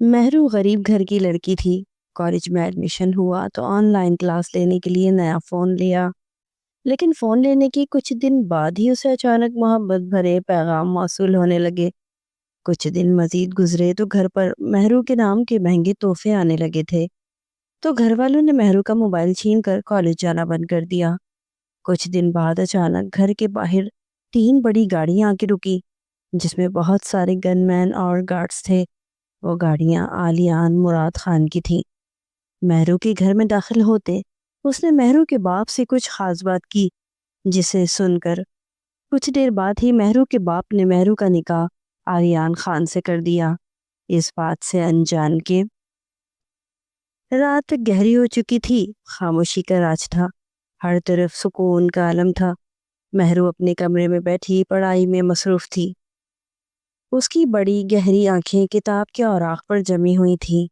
مہرو غریب گھر کی لڑکی تھی۔ کالج میں ایڈمیشن ہوا تو آن لائن کلاس لینے کے لیے نیا فون لیا، لیکن فون لینے کے کچھ دن بعد ہی اسے اچانک محبت بھرے پیغام موصول ہونے لگے۔ کچھ دن مزید گزرے تو گھر پر مہرو کے نام کے مہنگے تحفے آنے لگے تھے، تو گھر والوں نے مہرو کا موبائل چھین کر کالج جانا بند کر دیا۔ کچھ دن بعد اچانک گھر کے باہر 3 بڑی گاڑیاں آ کے رکی، جس میں بہت سارے گن مین اور گارڈز تھے۔ وہ گاڑیاں آلیان مراد خان کی تھیں۔ مہرو کے گھر میں داخل ہوتے اس نے مہرو کے باپ سے کچھ خاص بات کی، جسے سن کر کچھ دیر بعد ہی مہرو کے باپ نے مہرو کا نکاح آریان خان سے کر دیا۔ اس بات سے انجان کے رات گہری ہو چکی تھی، خاموشی کا راج تھا، ہر طرف سکون کا عالم تھا۔ مہرو اپنے کمرے میں بیٹھی پڑھائی میں مصروف تھی۔ اس کی بڑی گہری آنکھیں کتاب کے اوراق پر جمی ہوئی تھیں،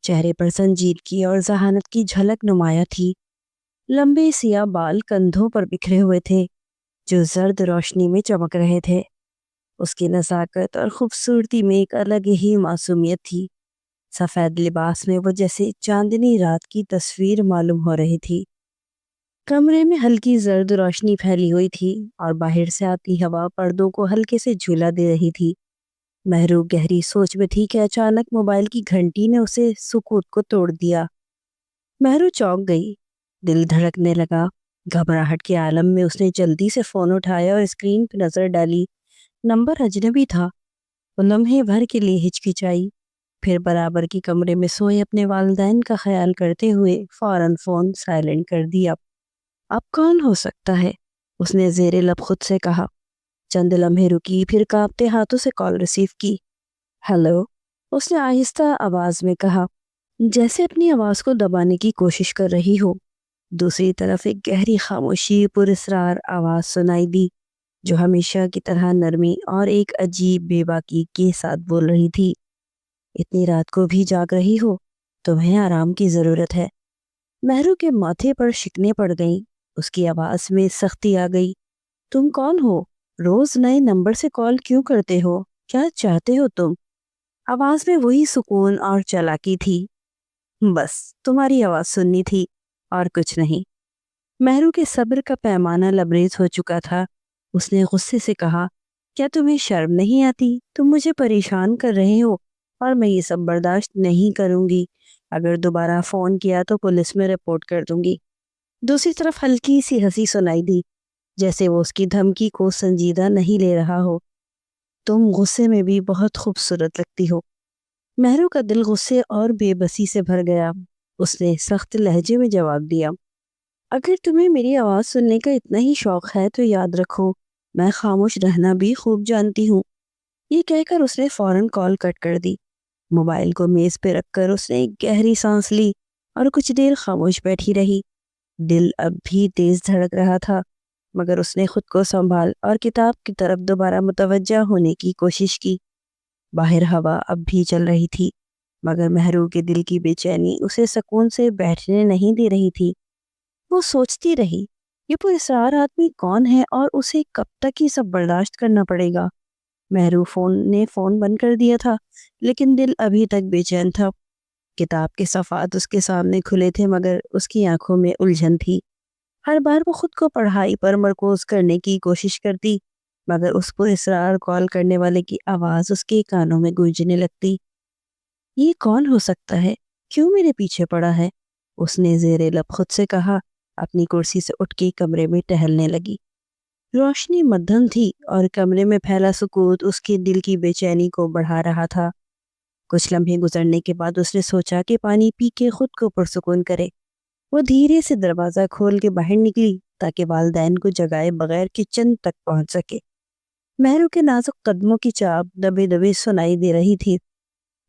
چہرے پر سنجیدگی اور ذہانت کی جھلک نمایاں تھی۔ لمبے سیاہ بال کندھوں پر بکھرے ہوئے تھے، جو زرد روشنی میں چمک رہے تھے۔ اس کی نزاکت اور خوبصورتی میں ایک الگ ہی معصومیت تھی۔ سفید لباس میں وہ جیسے چاندنی رات کی تصویر معلوم ہو رہی تھی۔ کمرے میں ہلکی زرد روشنی پھیلی ہوئی تھی اور باہر سے آتی ہوا پردوں کو ہلکے سے جھولا دے رہی تھی۔ مہرو گہری سوچ میں تھی کہ اچانک موبائل کی گھنٹی نے اسے سکوت کو توڑ دیا۔ مہرو چونک گئی، دل دھڑکنے لگا۔ گھبراہٹ کے عالم میں اس نے جلدی سے فون اٹھایا اور اسکرین پہ نظر ڈالی۔ نمبر اجنبی تھا۔ وہ لمحے بھر کے لیے ہچکچائی، پھر برابر کی کمرے میں سوئے اپنے والدین کا خیال کرتے ہوئے فوراً فون سائلنٹ کر دیا۔ اب کون ہو سکتا ہے؟ اس نے زیر لب خود سے کہا۔ چند لمحے رکی، پھر کانپتے ہاتھوں سے کال ریسیو کی۔ ہیلو، اس نے آہستہ آواز میں کہا، جیسے اپنی آواز کو دبانے کی کوشش کر رہی ہو۔ دوسری طرف ایک گہری خاموشی پر اسرار آواز سنائی دی، جو ہمیشہ کی طرح نرمی اور ایک عجیب بے باکی کے ساتھ بول رہی تھی۔ اتنی رات کو بھی جاگ رہی ہو؟ تمہیں آرام کی ضرورت ہے۔ مہرو کے ماتھے پر شکنیں پڑ گئیں، اس کی آواز میں سختی آ گئی۔ تم کون ہو؟ روز نئے نمبر سے کال کیوں کرتے ہو؟ کیا چاہتے ہو تم؟ آواز میں وہی سکون اور چالاکی تھی۔ بس تمہاری آواز سننی تھی اور کچھ نہیں۔ مہرو کے صبر کا پیمانہ لبریز ہو چکا تھا۔ اس نے غصے سے کہا، کیا تمہیں شرم نہیں آتی؟ تم مجھے پریشان کر رہے ہو اور میں یہ سب برداشت نہیں کروں گی۔ اگر دوبارہ فون کیا تو پولیس میں رپورٹ کر دوں گی۔ دوسری طرف ہلکی سی ہنسی سنائی دی، جیسے وہ اس کی دھمکی کو سنجیدہ نہیں لے رہا ہو۔ تم غصے میں بھی بہت خوبصورت لگتی ہو۔ مہرو کا دل غصے اور بے بسی سے بھر گیا۔ اس نے سخت لہجے میں جواب دیا، اگر تمہیں میری آواز سننے کا اتنا ہی شوق ہے تو یاد رکھو، میں خاموش رہنا بھی خوب جانتی ہوں۔ یہ کہہ کر اس نے فوراً کال کٹ کر دی۔ موبائل کو میز پہ رکھ کر اس نے ایک گہری سانس لی اور کچھ دیر خاموش بیٹھی رہی۔ دل اب بھی تیز دھڑک رہا تھا، مگر اس نے خود کو سنبھال اور کتاب کی طرف دوبارہ متوجہ ہونے کی کوشش کی۔ باہر ہوا اب بھی چل رہی تھی، مگر مہرو کے دل کی بے چینی اسے سکون سے بیٹھنے نہیں دے رہی تھی۔ وہ سوچتی رہی، یہ پراسرار آدمی کون ہے اور اسے کب تک یہ سب برداشت کرنا پڑے گا؟ مہرو نے فون بند کر دیا تھا، لیکن دل ابھی تک بے چین تھا۔ کتاب کے صفحات اس کے سامنے کھلے تھے، مگر اس کی آنکھوں میں الجھن تھی۔ ہر بار وہ خود کو پڑھائی پر مرکوز کرنے کی کوشش کرتی، مگر اس پراسرار کال کرنے والے کی آواز اس کے کانوں میں گونجنے لگتی۔ یہ کون ہو سکتا ہے؟ کیوں میرے پیچھے پڑا ہے؟ اس نے زیر لب خود سے کہا، اپنی کرسی سے اٹھ کے کمرے میں ٹہلنے لگی۔ روشنی مدھم تھی اور کمرے میں پھیلا سکوت اس کے دل کی بے چینی کو بڑھا رہا تھا۔ کچھ لمحے گزرنے کے بعد اس نے سوچا کہ پانی پی کے خود کو پرسکون کرے۔ وہ دھیرے سے دروازہ کھول کے باہر نکلی تاکہ والدین کو جگائے بغیر کچن تک پہنچ سکے۔ مہرو کے نازک قدموں کی چاپ دبے دبے سنائی دے رہی تھی۔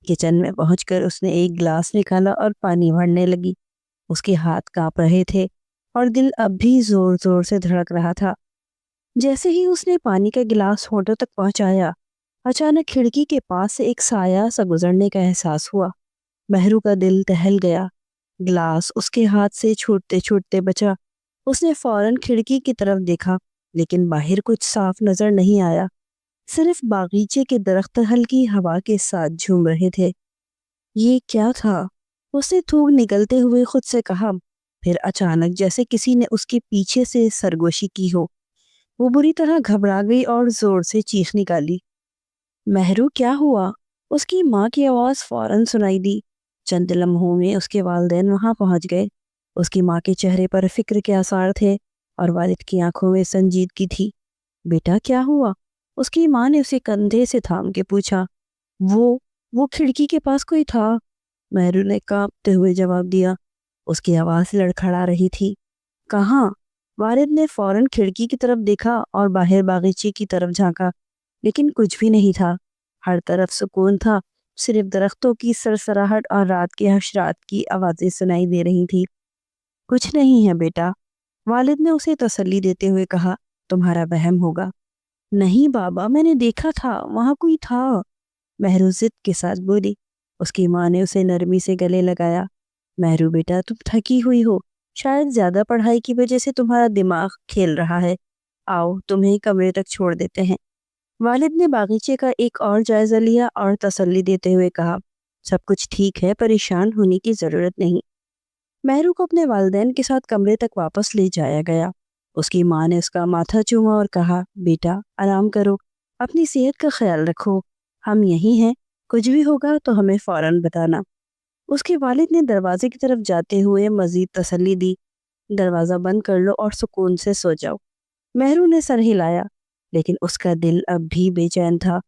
کچن میں پہنچ کر اس نے ایک گلاس نکالا اور پانی بھرنے لگی۔ اس کے ہاتھ کانپ رہے تھے اور دل اب بھی زور زور سے دھڑک رہا تھا۔ جیسے ہی اس نے پانی کا گلاس ہونٹوں تک پہنچایا، اچانک کھڑکی کے پاس سے ایک سایہ سا گزرنے کا احساس ہوا۔ مہرو کا دل دہل گیا۔ گلاس اس کے ہاتھ سے چھوٹتے چھوٹتے بچا۔ اس نے فوراً کھڑکی کی طرف دیکھا، لیکن باہر کچھ صاف نظر نہیں آیا۔ صرف باغیچے کے درخت ہلکی ہوا کے ساتھ جھوم رہے تھے۔ یہ کیا تھا؟ اس نے تھوک نکلتے ہوئے خود سے کہا، پھر اچانک جیسے کسی نے اس کے پیچھے سے سرگوشی کی ہو، وہ بری طرح گھبرا گئی اور زور سے چیخ نکالی۔ مہرو کیا ہوا؟ اس کی ماں کی آواز فوراً سنائی دی۔ چند لمحوں میں اس کے والدین وہاں پہنچ گئے۔ اس کی ماں کے چہرے پر فکر کے آثار تھے اور والد کی آنکھوں میں سنجیدگی تھی۔ بیٹا کیا ہوا؟ اس کی ماں نے اسے کندھے سے تھام کے پوچھا۔ وہ کھڑکی کے پاس کوئی تھا، مہرو نے کانپتے ہوئے جواب دیا۔ اس کی آواز لڑکھڑا رہی تھی۔ کہاں؟ والد نے فوراً کھڑکی کی طرف دیکھا اور باہر باغیچے کی طرف جھانکا، لیکن کچھ بھی نہیں تھا۔ ہر طرف سکون تھا، صرف درختوں کی سرسراہٹ اور رات کے حشرات کی آوازیں سنائی دے رہی تھی۔ کچھ نہیں ہے بیٹا، والد نے اسے تسلی دیتے ہوئے کہا، تمہارا وہم ہوگا۔ نہیں بابا، میں نے دیکھا تھا، وہاں کوئی تھا، مہرو ضد کے ساتھ بولی۔ اس کی ماں نے اسے نرمی سے گلے لگایا۔ مہرو بیٹا، تم تھکی ہوئی ہو، شاید زیادہ پڑھائی کی وجہ سے تمہارا دماغ کھیل رہا ہے۔ آؤ تمہیں کمرے تک چھوڑ دیتے ہیں۔ والد نے باغیچے کا ایک اور جائزہ لیا اور تسلی دیتے ہوئے کہا، سب کچھ ٹھیک ہے، پریشان ہونے کی ضرورت نہیں۔ مہرو کو اپنے والدین کے ساتھ کمرے تک واپس لے جایا گیا۔ اس کی ماں نے اس کا ماتھا چوما اور کہا، بیٹا آرام کرو، اپنی صحت کا خیال رکھو، ہم یہی ہیں، کچھ بھی ہوگا تو ہمیں فوراً بتانا۔ اس کے والد نے دروازے کی طرف جاتے ہوئے مزید تسلی دی، دروازہ بند کر لو اور سکون سے سو جاؤ۔ مہرو نے سر ہلایا، لیکن اس کا دل اب بھی بے چین تھا۔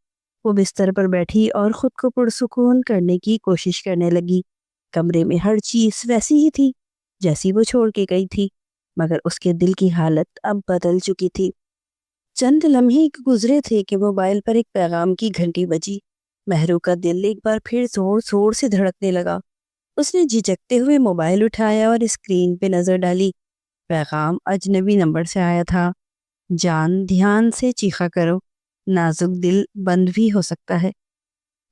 وہ بستر پر بیٹھی اور خود کو پرسکون کرنے کی کوشش کرنے لگی۔ کمرے میں ہر چیز ویسی ہی تھی جیسی وہ چھوڑ کے گئی تھی، مگر اس کے دل کی حالت اب بدل چکی تھی۔ چند لمحے گزرے تھے کہ موبائل پر ایک پیغام کی گھنٹی بجی۔ مہرو کا دل ایک بار پھر زور زور سے دھڑکنے لگا۔ اس نے جھجکتے ہوئے موبائل اٹھایا اور اسکرین پہ نظر ڈالی۔ پیغام اجنبی نمبر سے آیا تھا۔ جان، دھیان سے چیخا کرو، نازک دل بند بھی ہو سکتا ہے۔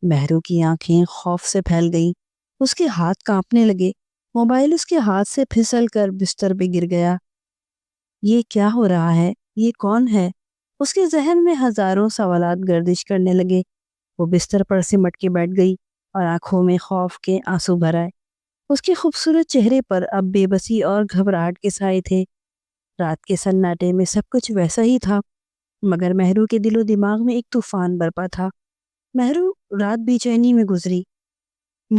مہرو کی آنکھیں خوف سے پھیل گئیں، اس کے ہاتھ کانپنے لگے۔ موبائل اس کے ہاتھ سے پھسل کر بستر پہ گر گیا۔ یہ کیا ہو رہا ہے؟ یہ کون ہے؟ اس کے ذہن میں ہزاروں سوالات گردش کرنے لگے۔ وہ بستر پر سمٹ کے بیٹھ گئی اور آنکھوں میں خوف کے آنسو بھر آئے۔ اس کے خوبصورت چہرے پر اب بے بسی اور گھبراہٹ کے سائے تھے۔ رات کے سناٹے میں سب کچھ ویسا ہی تھا، مگر مہرو کے دل و دماغ میں ایک طوفان برپا تھا۔ مہرو رات بے چینی میں گزری۔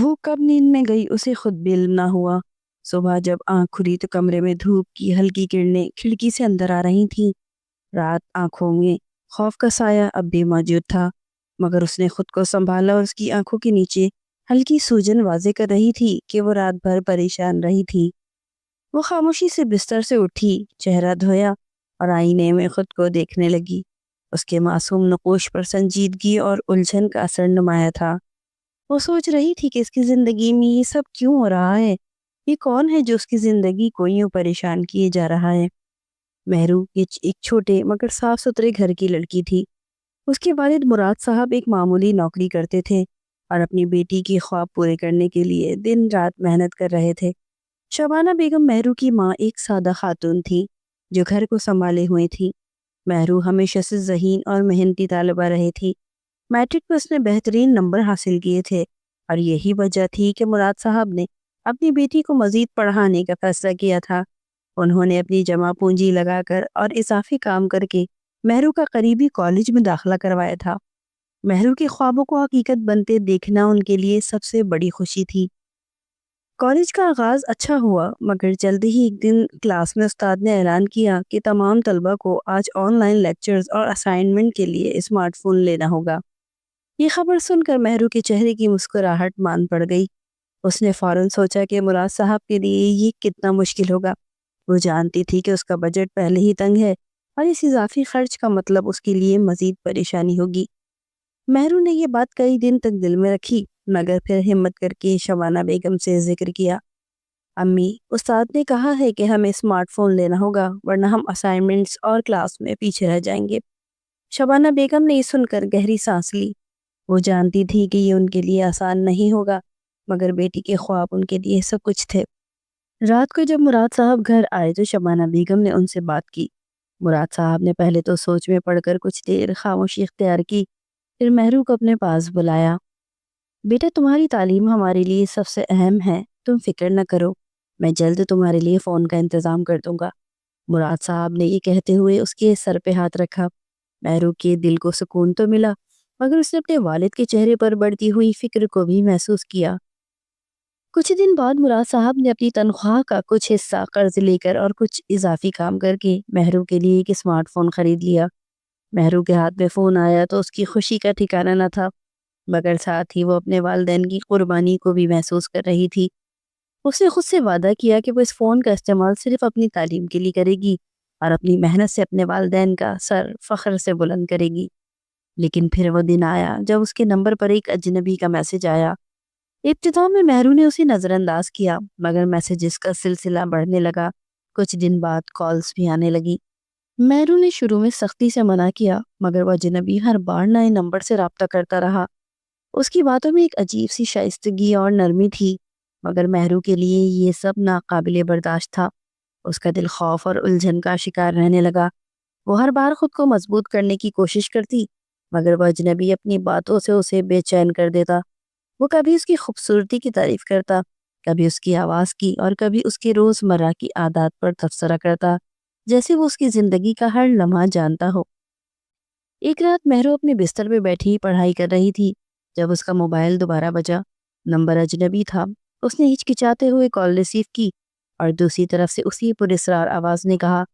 وہ کب نیند میں گئی اسے خود بھی علم نہ ہوا۔ صبح جب آنکھ کھلی تو کمرے میں دھوپ کی ہلکی کرنیں کھڑکی سے اندر آ رہی تھیں۔ رات آنکھوں میں خوف کا سایہ اب بھی موجود تھا، مگر اس نے خود کو سنبھالا اور اس کی آنکھوں کے نیچے ہلکی سوجن واضح کر رہی تھی کہ وہ رات بھر پریشان رہی تھی۔ وہ خاموشی سے بستر سے اٹھی، چہرہ دھویا اور آئینے میں خود کو دیکھنے لگی۔ اس کے معصوم نقوش پر سنجیدگی اور الجھن کا اثر نمایاں تھا۔ وہ سوچ رہی تھی کہ اس کی زندگی میں یہ سب کیوں ہو رہا ہے؟ یہ کون ہے جو اس کی زندگی کو یوں پریشان کیے جا رہا ہے؟ مہرو ایک چھوٹے مگر صاف ستھرے گھر کی لڑکی تھی۔ اس کے والد مراد صاحب ایک معمولی نوکری کرتے تھے اور اپنی بیٹی کی خواب پورے کرنے کے لیے دن رات محنت کر رہے تھے۔ شبانہ بیگم مہرو کی ماں ایک سادہ خاتون تھی جو گھر کو سنبھالے ہوئے تھی۔ مہرو ہمیشہ سے ذہین اور محنتی طالبہ رہی تھی۔ میٹرک میں اس نے بہترین نمبر حاصل کیے تھے اور یہی وجہ تھی کہ مراد صاحب نے اپنی بیٹی کو مزید پڑھانے کا فیصلہ کیا تھا۔ انہوں نے اپنی جمع پونجی لگا کر اور اضافی کام کر کے مہرو کا قریبی کالج میں داخلہ کروایا تھا۔ مہرو کے خوابوں کو حقیقت بنتے دیکھنا ان کے لیے سب سے بڑی خوشی تھی۔ کالج کا آغاز اچھا ہوا، مگر جلد ہی ایک دن کلاس میں استاد نے اعلان کیا کہ تمام طلبہ کو آج آن لائن لیکچرز اور اسائنمنٹ کے لیے اسمارٹ فون لینا ہوگا۔ یہ خبر سن کر مہرو کے چہرے کی مسکراہٹ مان پڑ گئی۔ اس نے فوراً سوچا کہ مراد صاحب کے لیے یہ کتنا مشکل ہوگا۔ وہ جانتی تھی کہ اس کا بجٹ پہلے ہی تنگ ہے اور اس اضافی خرچ کا مطلب اس کے لیے مزید پریشانی ہوگی۔ مہرو نے یہ بات کئی دن تک دل میں رکھی، مگر پھر ہمت کر کے شبانہ بیگم سے ذکر کیا۔ امی، استاد نے کہا ہے کہ ہمیں اسمارٹ فون لینا ہوگا ورنہ ہم اسائنمنٹس اور کلاس میں پیچھے رہ جائیں گے۔ شبانہ بیگم نے یہ سن کر گہری سانس لی۔ وہ جانتی تھی کہ یہ ان کے لیے آسان نہیں ہوگا، مگر بیٹی کے خواب ان کے لیے سب کچھ تھے۔ رات کو جب مراد صاحب گھر آئے تو شبانہ بیگم نے ان سے بات کی۔ مراد صاحب نے پہلے تو سوچ میں پڑ کر کچھ دیر خاموشی اختیار کی، پھر مہرو کو اپنے پاس بلایا۔ بیٹا تمہاری تعلیم ہمارے لیے سب سے اہم ہے، تم فکر نہ کرو، میں جلد تمہارے لیے فون کا انتظام کر دوں گا۔ مراد صاحب نے یہ کہتے ہوئے اس کے سر پہ ہاتھ رکھا۔ مہرو کے دل کو سکون تو ملا، مگر اس نے اپنے والد کے چہرے پر بڑھتی ہوئی فکر کو بھی محسوس کیا۔ کچھ دن بعد مراد صاحب نے اپنی تنخواہ کا کچھ حصہ قرض لے کر اور کچھ اضافی کام کر کے مہرو کے لیے ایک اسمارٹ فون خرید لیا۔ مہرو کے ہاتھ میں فون آیا تو اس کی خوشی کا ٹھکانہ نہ تھا، مگر ساتھ ہی وہ اپنے والدین کی قربانی کو بھی محسوس کر رہی تھی۔ اس نے خود سے وعدہ کیا کہ وہ اس فون کا استعمال صرف اپنی تعلیم کے لیے کرے گی اور اپنی محنت سے اپنے والدین کا سر فخر سے بلند کرے گی۔ لیکن پھر وہ دن آیا جب اس کے نمبر پر ایک اجنبی کا میسج آیا۔ ابتدا میں مہرو نے اسے نظر انداز کیا، مگر میسجز کا سلسلہ بڑھنے لگا۔ کچھ دن بعد کالز بھی آنے لگی۔ مہرو نے شروع میں سختی سے منع کیا، مگر وہ اجنبی ہر بار نئے نمبر سے رابطہ کرتا رہا۔ اس کی باتوں میں ایک عجیب سی شائستگی اور نرمی تھی، مگر مہرو کے لیے یہ سب ناقابل برداشت تھا۔ اس کا دل خوف اور الجھن کا شکار رہنے لگا۔ وہ ہر بار خود کو مضبوط کرنے کی کوشش کرتی، مگر وہ اجنبی اپنی باتوں سے اسے بے چین کر دیتا۔ وہ کبھی اس کی خوبصورتی کی تعریف کرتا، کبھی اس کی آواز کی، اور کبھی اس کے روزمرہ کی عادات پر تبصرہ کرتا، جیسے وہ اس کی زندگی کا ہر لمحہ جانتا ہو۔ ایک رات مہرو اپنے بستر پہ بیٹھی پڑھائی کر رہی تھی جب اس کا موبائل دوبارہ بجا۔ نمبر اجنبی تھا۔ اس نے ہچکچاتے ہوئے کال ریسیو کی اور دوسری طرف سے اسی پراسرار آواز نے کہا،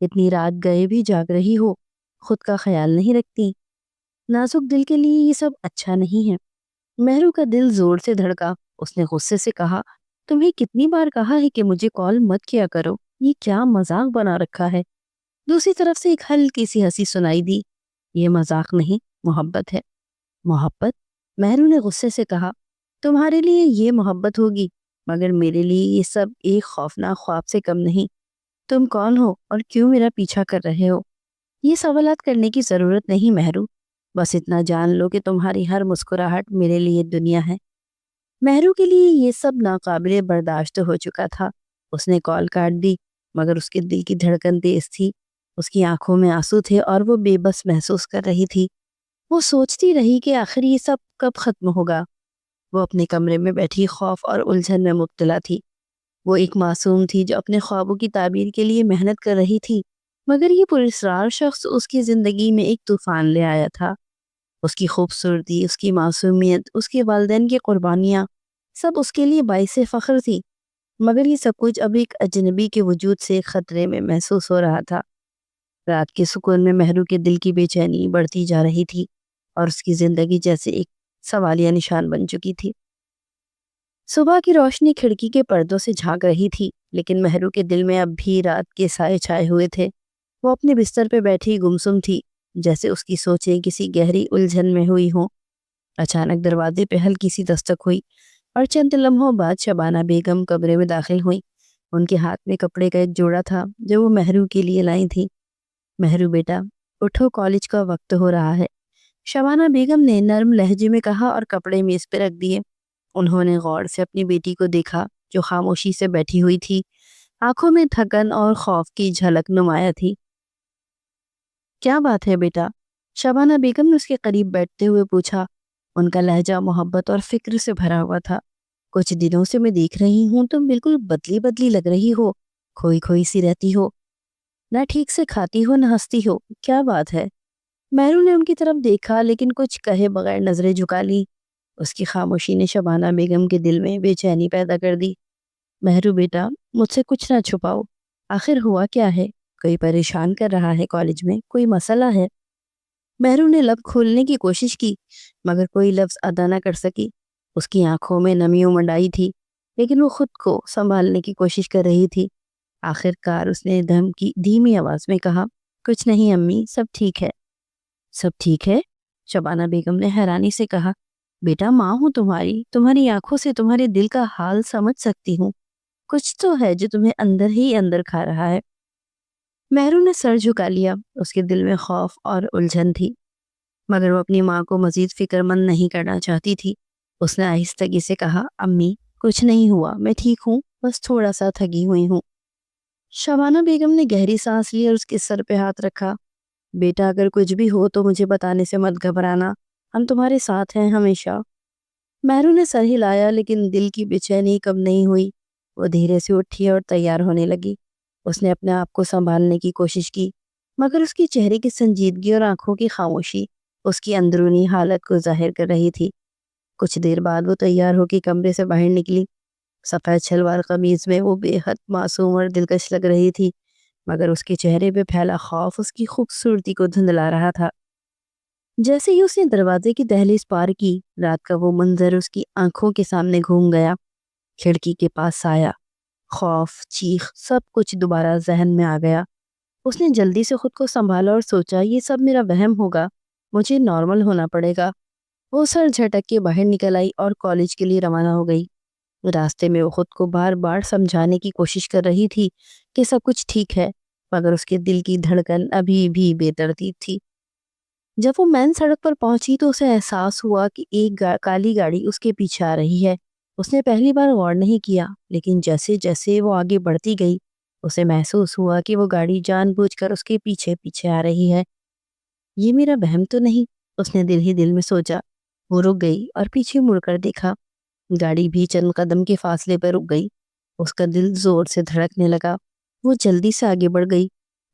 اتنی رات گئے بھی جاگ رہی ہو، خود کا خیال نہیں رکھتی؟ نازک دل کے لیے یہ سب اچھا نہیں ہے۔ مہرو کا دل زور سے دھڑکا۔ اس نے غصے سے کہا، تمہیں کتنی بار کہا ہے کہ مجھے کال مت کیا کرو، یہ کیا مذاق بنا رکھا ہے؟ دوسری طرف سے ایک ہلکی سی ہنسی سنائی دی۔ یہ مذاق نہیں، محبت ہے۔ محبت؟ مہرو نے غصے سے کہا، تمہارے لیے یہ محبت ہوگی، مگر میرے لیے یہ سب ایک خوفناک خواب سے کم نہیں۔ تم کون ہو اور کیوں میرا پیچھا کر رہے ہو؟ یہ سوالات کرنے کی ضرورت نہیں مہرو، بس اتنا جان لو کہ تمہاری ہر مسکراہٹ میرے لیے دنیا ہے۔ مہرو کے لیے یہ سب ناقابل برداشت ہو چکا تھا۔ اس نے کال کاٹ دی، مگر اس کے دل کی دھڑکن تیز تھی۔ اس کی آنکھوں میں آنسو تھے اور وہ بے بس محسوس کر رہی تھی۔ وہ سوچتی رہی کہ آخر یہ سب کب ختم ہوگا۔ وہ اپنے کمرے میں بیٹھی خوف اور الجھن میں مبتلا تھی۔ وہ ایک معصوم تھی جو اپنے خوابوں کی تعبیر کے لیے محنت کر رہی تھی، مگر یہ پراسرار شخص اس کی زندگی میں ایک طوفان لے آیا تھا۔ اس کی خوبصورتی، اس کی معصومیت، اس کے والدین کی قربانیاں، سب اس کے لیے باعث فخر تھی، مگر یہ سب کچھ اب ایک اجنبی کے وجود سے خطرے میں محسوس ہو رہا تھا۔ رات کے سکون میں مہرو کے دل کی بے چینی بڑھتی جا رہی تھی اور اس کی زندگی جیسے ایک سوالیہ نشان بن چکی تھی۔ صبح کی روشنی کھڑکی کے پردوں سے جھانک رہی تھی، لیکن مہرو کے دل میں اب بھی رات کے سائے چھائے ہوئے تھے۔ وہ اپنے بستر پہ بیٹھی گمسم تھی، جیسے اس کی سوچیں کسی گہری الجھن میں ہوئی ہوں۔ اچانک دروازے پہ ہلکی سی دستک ہوئی اور چند لمحوں بعد شبانہ بیگم کمرے میں داخل ہوئیں۔ ان کے ہاتھ میں کپڑے کا ایک جوڑا تھا جو وہ مہرو کے لیے لائی تھی۔ مہرو بیٹا، اٹھو، کالج کا وقت ہو رہا ہے، شبانہ بیگم نے نرم لہجے میں کہا اور کپڑے میز پہ رکھ دیے۔ انہوں نے غور سے اپنی بیٹی کو دیکھا جو خاموشی سے بیٹھی ہوئی تھی، آنکھوں میں تھکن اور خوف کی جھلک نمایاں تھی۔ کیا بات ہے بیٹا؟ شبانہ بیگم نے اس کے قریب بیٹھتے ہوئے پوچھا۔ ان کا لہجہ محبت اور فکر سے بھرا ہوا تھا۔ کچھ دنوں سے میں دیکھ رہی ہوں تم بالکل بدلی بدلی لگ رہی ہو، کھوئی کھوئی سی رہتی ہو، نہ ٹھیک سے کھاتی ہو نہ ہنستی ہو، کیا بات ہے؟ مہرو نے ان کی طرف دیکھا لیکن کچھ کہے بغیر نظریں جھکا لی۔ اس کی خاموشی نے شبانہ بیگم کے دل میں بے چینی پیدا کر دی۔ مہرو بیٹا، مجھ سے کچھ نہ چھپاؤ، آخر ہوا کیا ہے؟ کوئی پریشان کر رہا ہے کالج میں؟ کوئی مسئلہ ہے؟ مہرو نے لب کھولنے کی کوشش کی، مگر کوئی لفظ ادا نہ کر سکی۔ اس کی آنکھوں میں نمی منڈائی تھی، لیکن وہ خود کو سنبھالنے کی کوشش کر رہی تھی۔ آخر کار اس نے دھیمی آواز میں کہا، کچھ نہیں امی، سب ٹھیک ہے۔ سب ٹھیک ہے؟ شبانہ بیگم نے حیرانی سے کہا، بیٹا ماں ہوں تمہاری آنکھوں سے تمہارے دل کا حال سمجھ سکتی ہوں، کچھ تو ہے جو تمہیں اندر ہی اندر کھا رہا ہے۔ مہرو نے سر جھکا لیا۔ اس کے دل میں خوف اور الجھن تھی، مگر وہ اپنی ماں کو مزید فکر مند نہیں کرنا چاہتی تھی۔ اس نے آہستگی سے کہا، امی کچھ نہیں ہوا، میں ٹھیک ہوں، بس تھوڑا سا تھکی ہوئی ہوں۔ شبانہ بیگم نے گہری سانس لی اور اس کے سر پہ ہاتھ رکھا۔ بیٹا اگر کچھ بھی ہو تو مجھے بتانے سے مت گھبرانا، ہم تمہارے ساتھ ہیں ہمیشہ۔ مہرو نے سر ہلایا لیکن دل کی بے چینی کم نہیں ہوئی۔ وہ دھیرے سے اٹھی اور تیار ہونے لگی۔ اس نے اپنے آپ کو سنبھالنے کی کوشش کی، مگر اس کی چہرے کی سنجیدگی اور آنکھوں کی خاموشی اس کی اندرونی حالت کو ظاہر کر رہی تھی۔ کچھ دیر بعد وہ تیار ہو کے کمرے سے باہر نکلی۔ سفید شلوار قمیض میں وہ بے حد معصوم اور دلکش لگ رہی تھی، مگر اس کے چہرے پہ پھیلا خوف اس کی خوبصورتی کو دھندلا رہا تھا۔ جیسے ہی اس نے دروازے کی دہلیز پار کی، رات کا وہ منظر اس کی آنکھوں کے سامنے گھوم گیا۔ کھڑکی کے پاس سایہ، خوف، چیخ، سب کچھ دوبارہ ذہن میں آ گیا۔ اس نے جلدی سے خود کو سنبھالا اور سوچا یہ سب میرا وہم ہوگا، مجھے نارمل ہونا پڑے گا۔ وہ سر جھٹک کے باہر نکل آئی اور کالج کے لیے روانہ ہو گئی۔ راستے میں وہ خود کو بار بار سمجھانے کی کوشش کر رہی تھی کہ سب کچھ ٹھیک ہے، مگر اس کے دل کی دھڑکن ابھی بھی بے ترتیب تھی۔ جب وہ مین سڑک پر پہنچی تو اسے احساس ہوا کہ ایک کالی گاڑی اس کے پیچھے آ رہی ہے۔ اس نے پہلی بار غور نہیں کیا، لیکن جیسے جیسے وہ آگے بڑھتی گئی اسے محسوس ہوا کہ وہ گاڑی جان بوجھ کر اس کے پیچھے پیچھے آ رہی ہے۔ یہ میرا وہم تو نہیں، اس نے دل ہی دل میں سوچا۔ وہ رک گئی اور پیچھے مڑ کر دیکھا۔ گاڑی بھی چند قدم کے فاصلے پر رک گئی۔ اس کا دل زور سے دھڑکنے لگا۔ وہ جلدی سے آگے بڑھ گئی،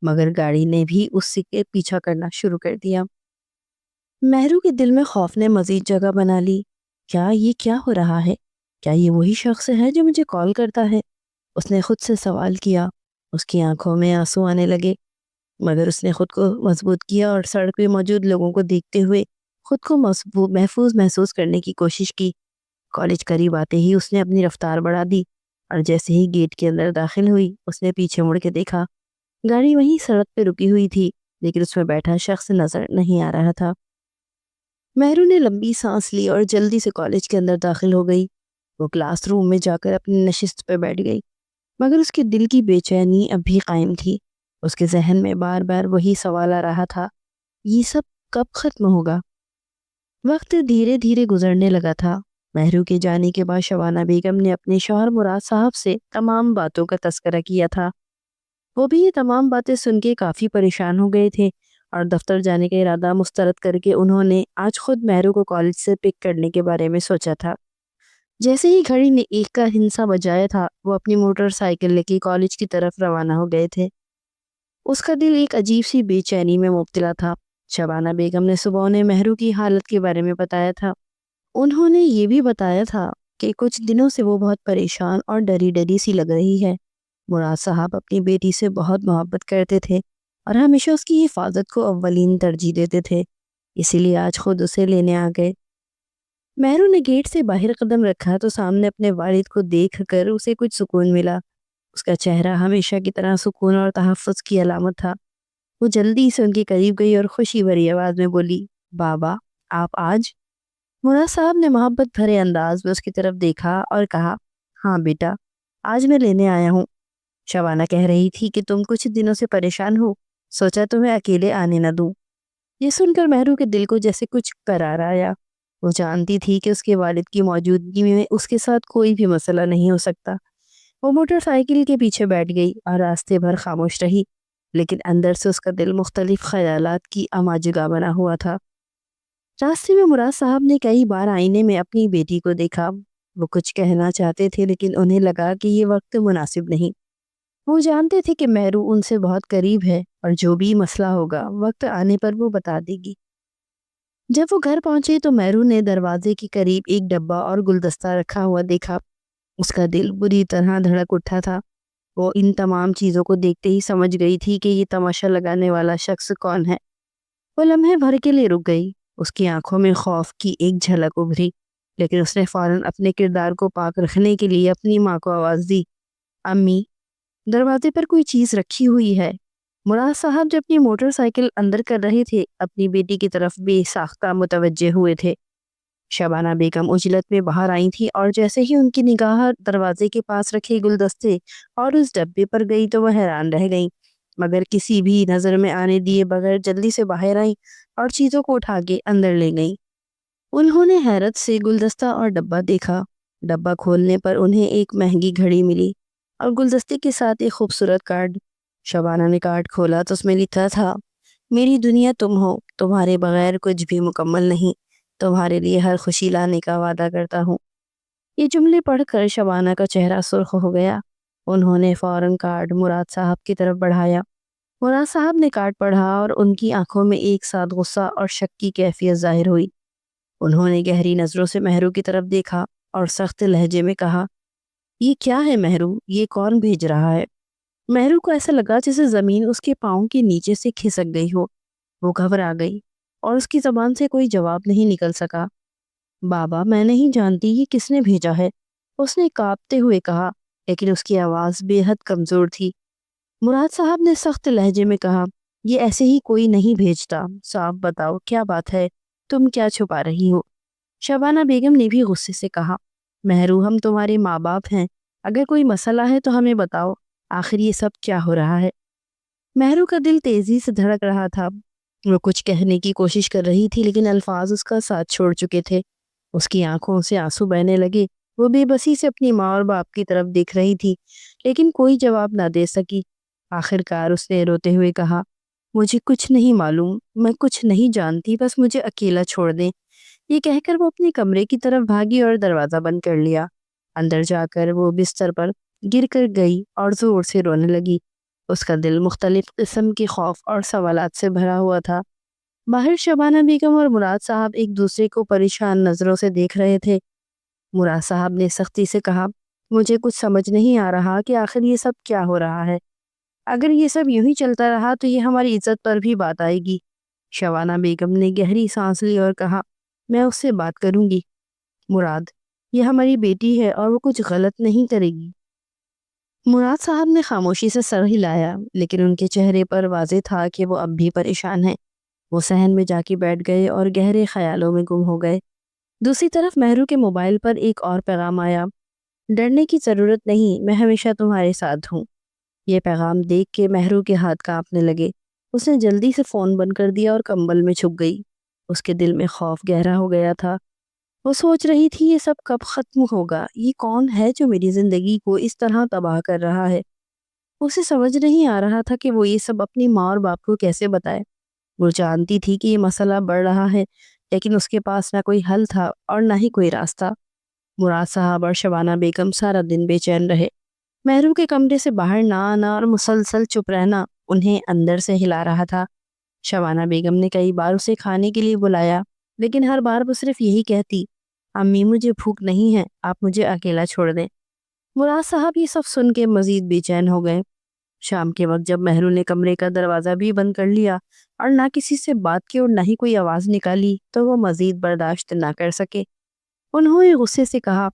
مگر گاڑی نے بھی اس سے پیچھا کرنا شروع کر دیا۔ مہرو کے دل میں خوف نے مزید جگہ بنا لی۔ یہ کیا ہو رہا ہے؟ کیا یہ وہی شخص ہے جو مجھے کال کرتا ہے؟ اس نے خود سے سوال کیا۔ اس کی آنکھوں میں آنسو آنے لگے، مگر اس نے خود کو مضبوط کیا اور سڑک پہ موجود لوگوں کو دیکھتے ہوئے خود کو محفوظ محسوس کرنے کی کوشش کی۔ کالج قریب آتے ہی اس نے اپنی رفتار بڑھا دی، اور جیسے ہی گیٹ کے اندر داخل ہوئی اس نے پیچھے مڑ کے دیکھا۔ گاڑی وہیں سڑک پہ رکی ہوئی تھی، لیکن اس میں بیٹھا شخص نظر نہیں آ رہا تھا۔ مہرو نے لمبی سانس لی اور جلدی سے کالج کے اندر داخل ہو گئی۔ وہ کلاس روم میں جا کر اپنی نشست پہ بیٹھ گئی، مگر اس کے دل کی بے چینی اب بھی قائم تھی۔ اس کے ذہن میں بار بار وہی سوال آ رہا تھا، یہ سب کب ختم ہوگا؟ وقت دھیرے دھیرے گزرنے لگا تھا۔ مہرو کے جانے کے بعد شبانہ بیگم نے اپنے شوہر مراد صاحب سے تمام باتوں کا تذکرہ کیا تھا۔ وہ بھی یہ تمام باتیں سن کے کافی پریشان ہو گئے تھے، اور دفتر جانے کا ارادہ مسترد کر کے انہوں نے آج خود مہرو کو کالج سے پک کرنے کے بارے میں سوچا تھا۔ جیسے ہی گھڑی نے ایک کا ہندسہ بجایا تھا، وہ اپنی موٹر سائیکل لے کے کالج کی طرف روانہ ہو گئے تھے۔ اس کا دل ایک عجیب سی بے چینی میں مبتلا تھا۔ شبانہ بیگم نے صبح انہیں مہرو کی حالت کے بارے میں بتایا تھا۔ انہوں نے یہ بھی بتایا تھا کہ کچھ دنوں سے وہ بہت پریشان اور ڈری ڈری سی لگ رہی ہے۔ مراد صاحب اپنی بیٹی سے بہت محبت کرتے تھے اور ہمیشہ اس کی حفاظت کو اولین ترجیح دیتے تھے، اسی لیے آج خود اسے لینے آ گئے۔ مہرو نے گیٹ سے باہر قدم رکھا تو سامنے اپنے والد کو دیکھ کر اسے کچھ سکون ملا۔ اس کا چہرہ ہمیشہ کی طرح سکون اور تحفظ کی علامت تھا۔ وہ جلدی سے ان کے قریب گئی اور خوشی بھری آواز میں بولی، بابا آپ آج؟ مراد صاحب نے محبت بھرے انداز میں اس کی طرف دیکھا اور کہا، ہاں بیٹا، آج میں لینے آیا ہوں۔ شبانہ کہہ رہی تھی کہ تم کچھ دنوں سے پریشان ہو، سوچا تمہیں اکیلے آنے نہ دوں۔ یہ سن کر مہرو کے دل کو جیسے کچھ قرار آیا۔ وہ جانتی تھی کہ اس کے والد کی موجودگی میں اس کے ساتھ کوئی بھی مسئلہ نہیں ہو سکتا۔ وہ موٹر سائیکل کے پیچھے بیٹھ گئی اور راستے بھر خاموش رہی، لیکن اندر سے اس کا دل مختلف خیالات کی اماجگاہ بنا ہوا تھا۔ راستے میں مراد صاحب نے کئی بار آئینے میں اپنی بیٹی کو دیکھا۔ وہ کچھ کہنا چاہتے تھے لیکن انہیں لگا کہ یہ وقت مناسب نہیں۔ وہ جانتے تھے کہ مہرو ان سے بہت قریب ہے اور جو بھی مسئلہ ہوگا وقت آنے پر وہ بتا دے گی۔ جب وہ گھر پہنچے تو مہرو نے دروازے کے قریب ایک ڈبہ اور گلدستہ رکھا ہوا دیکھا۔ اس کا دل بری طرح دھڑک اٹھا تھا۔ وہ ان تمام چیزوں کو دیکھتے ہی سمجھ گئی تھی کہ یہ تماشا لگانے والا شخص کون ہے۔ وہ لمحے بھر کے لیے رک گئی۔ اس کی آنکھوں میں خوف کی ایک جھلک ابھری، لیکن اس نے فوراً اپنے کردار کو پاک رکھنے کے لیے اپنی ماں کو آواز دی، امی، دروازے پر کوئی چیز رکھی ہوئی ہے۔ مراد صاحب جب اپنی موٹر سائیکل اندر کر رہے تھے اپنی بیٹی کی طرف بے ساختہ متوجہ ہوئے تھے۔ شبانہ بیگم عجلت میں باہر آئی تھی اور جیسے ہی ان کی نگاہ دروازے کے پاس رکھے گلدستے اور اس ڈبے پر گئی تو وہ حیران رہ گئیں، مگر کسی بھی نظر میں آنے دیے بغیر جلدی سے باہر آئیں اور چیزوں کو اٹھا کے اندر لے گئیں۔ انہوں نے حیرت سے گلدستہ اور ڈبہ دیکھا۔ ڈبہ کھولنے پر انہیں ایک مہنگی گھڑی ملی اور گلدستے کے ساتھ ایک خوبصورت کارڈ۔ شبانہ نے کارڈ کھولا تو اس میں لکھا تھا، میری دنیا تم ہو، تمہارے بغیر کچھ بھی مکمل نہیں، تمہارے لیے ہر خوشی لانے کا وعدہ کرتا ہوں۔ یہ جملے پڑھ کر شبانہ کا چہرہ سرخ ہو گیا۔ انہوں نے فوراً کارڈ مراد صاحب کی طرف بڑھایا۔ مراد صاحب نے کارڈ پڑھا اور ان کی آنکھوں میں ایک ساتھ غصہ اور شک کی کیفیت ظاہر ہوئی۔ انہوں نے گہری نظروں سے مہرو کی طرف دیکھا اور سخت لہجے میں کہا، یہ کیا ہے مہرو؟ یہ کون بھیج رہا ہے؟ مہرو کو ایسا لگا جیسے زمین اس کے پاؤں کے نیچے سے کھسک گئی ہو۔ وہ گھبرا گئی اور اس کی زبان سے کوئی جواب نہیں نکل سکا۔ بابا، میں نہیں جانتی یہ کس نے بھیجا ہے، اس نے کانپتے ہوئے کہا، لیکن اس کی آواز بے حد کمزور تھی۔ مراد صاحب نے سخت لہجے میں کہا، یہ ایسے ہی کوئی نہیں بھیجتا، صاف بتاؤ کیا بات ہے، تم کیا چھپا رہی ہو؟ شبانہ بیگم نے بھی غصے سے کہا، مہرو ہم تمہارے ماں باپ ہیں، اگر کوئی مسئلہ ہے تو ہمیں بتاؤ، آخر یہ سب کیا ہو رہا ہے؟ مہرو کا دل تیزی سے دھڑک رہا تھا۔ وہ کچھ کہنے کی کوشش کر رہی تھی لیکن الفاظ اس کا ساتھ چھوڑ چکے تھے۔ اس کی آنکھوں سے آنسو بہنے لگے۔ وہ بے بسی سے اپنی ماں اور باپ کی طرف دیکھ رہی تھی لیکن کوئی جواب نہ دے سکی۔ آخر کار اس نے روتے ہوئے کہا، مجھے کچھ نہیں معلوم، میں کچھ نہیں جانتی، بس مجھے اکیلا چھوڑ دیں۔ یہ کہہ کر وہ اپنے کمرے کی طرف بھاگی اور دروازہ بند کر لیا۔ اندر جا کر وہ بستر پر گر کر گئی اور زور سے رونے لگی۔ اس کا دل مختلف قسم کے خوف اور سوالات سے بھرا ہوا تھا۔ باہر شبانہ بیگم اور مراد صاحب ایک دوسرے کو پریشان نظروں سے دیکھ رہے تھے۔ مراد صاحب نے سختی سے کہا، مجھے کچھ سمجھ نہیں آ رہا کہ آخر یہ سب کیا ہو رہا ہے۔ اگر یہ سب یوں ہی چلتا رہا تو یہ ہماری عزت پر بھی بات آئے گی۔ شبانہ بیگم نے گہری سانس لی اور کہا، میں اس سے بات کروں گی۔ مراد، یہ ہماری بیٹی ہے اور وہ کچھ غلط نہیں کرے گی۔ مراد صاحب نے خاموشی سے سر ہلایا لیکن ان کے چہرے پر واضح تھا کہ وہ اب بھی پریشان ہیں۔ وہ صحن میں جا کے بیٹھ گئے اور گہرے خیالوں میں گم ہو گئے۔ دوسری طرف مہرو کے موبائل پر ایک اور پیغام آیا، ڈرنے کی ضرورت نہیں، میں ہمیشہ تمہارے ساتھ ہوں۔ یہ پیغام دیکھ کے مہرو کے ہاتھ کانپنے لگے۔ اس نے جلدی سے فون بند کر دیا اور کمبل میں چھپ گئی۔ اس کے دل میں خوف گہرا ہو گیا تھا۔ وہ سوچ رہی تھی یہ سب کب ختم ہوگا؟ یہ کون ہے جو میری زندگی کو اس طرح تباہ کر رہا ہے؟ اسے سمجھ نہیں آ رہا تھا کہ وہ یہ سب اپنی ماں اور باپ کو کیسے بتائے۔ وہ جانتی تھی کہ یہ مسئلہ بڑھ رہا ہے لیکن اس کے پاس نہ کوئی حل تھا اور نہ ہی کوئی راستہ۔ مراد صاحب اور شبانہ بیگم سارا دن بے چین رہے۔ مہرو کے کمرے سے باہر نہ آنا اور مسلسل چپ رہنا انہیں اندر سے ہلا رہا تھا۔ شبانہ بیگم نے کئی بار اسے کھانے کے لیے بلایا لیکن ہر بار وہ صرف یہی کہتی، امی مجھے بھوک نہیں ہے، آپ مجھے اکیلا چھوڑ دیں۔ مراد صاحب یہ سب سن کے مزید بے چین ہو گئے۔ شام کے وقت جب مہرو نے کمرے کا دروازہ بھی بند کر لیا اور نہ کسی سے بات کی اور نہ ہی کوئی آواز نکالی تو وہ مزید برداشت نہ کر سکے۔ انہوں نے غصے سے کہا،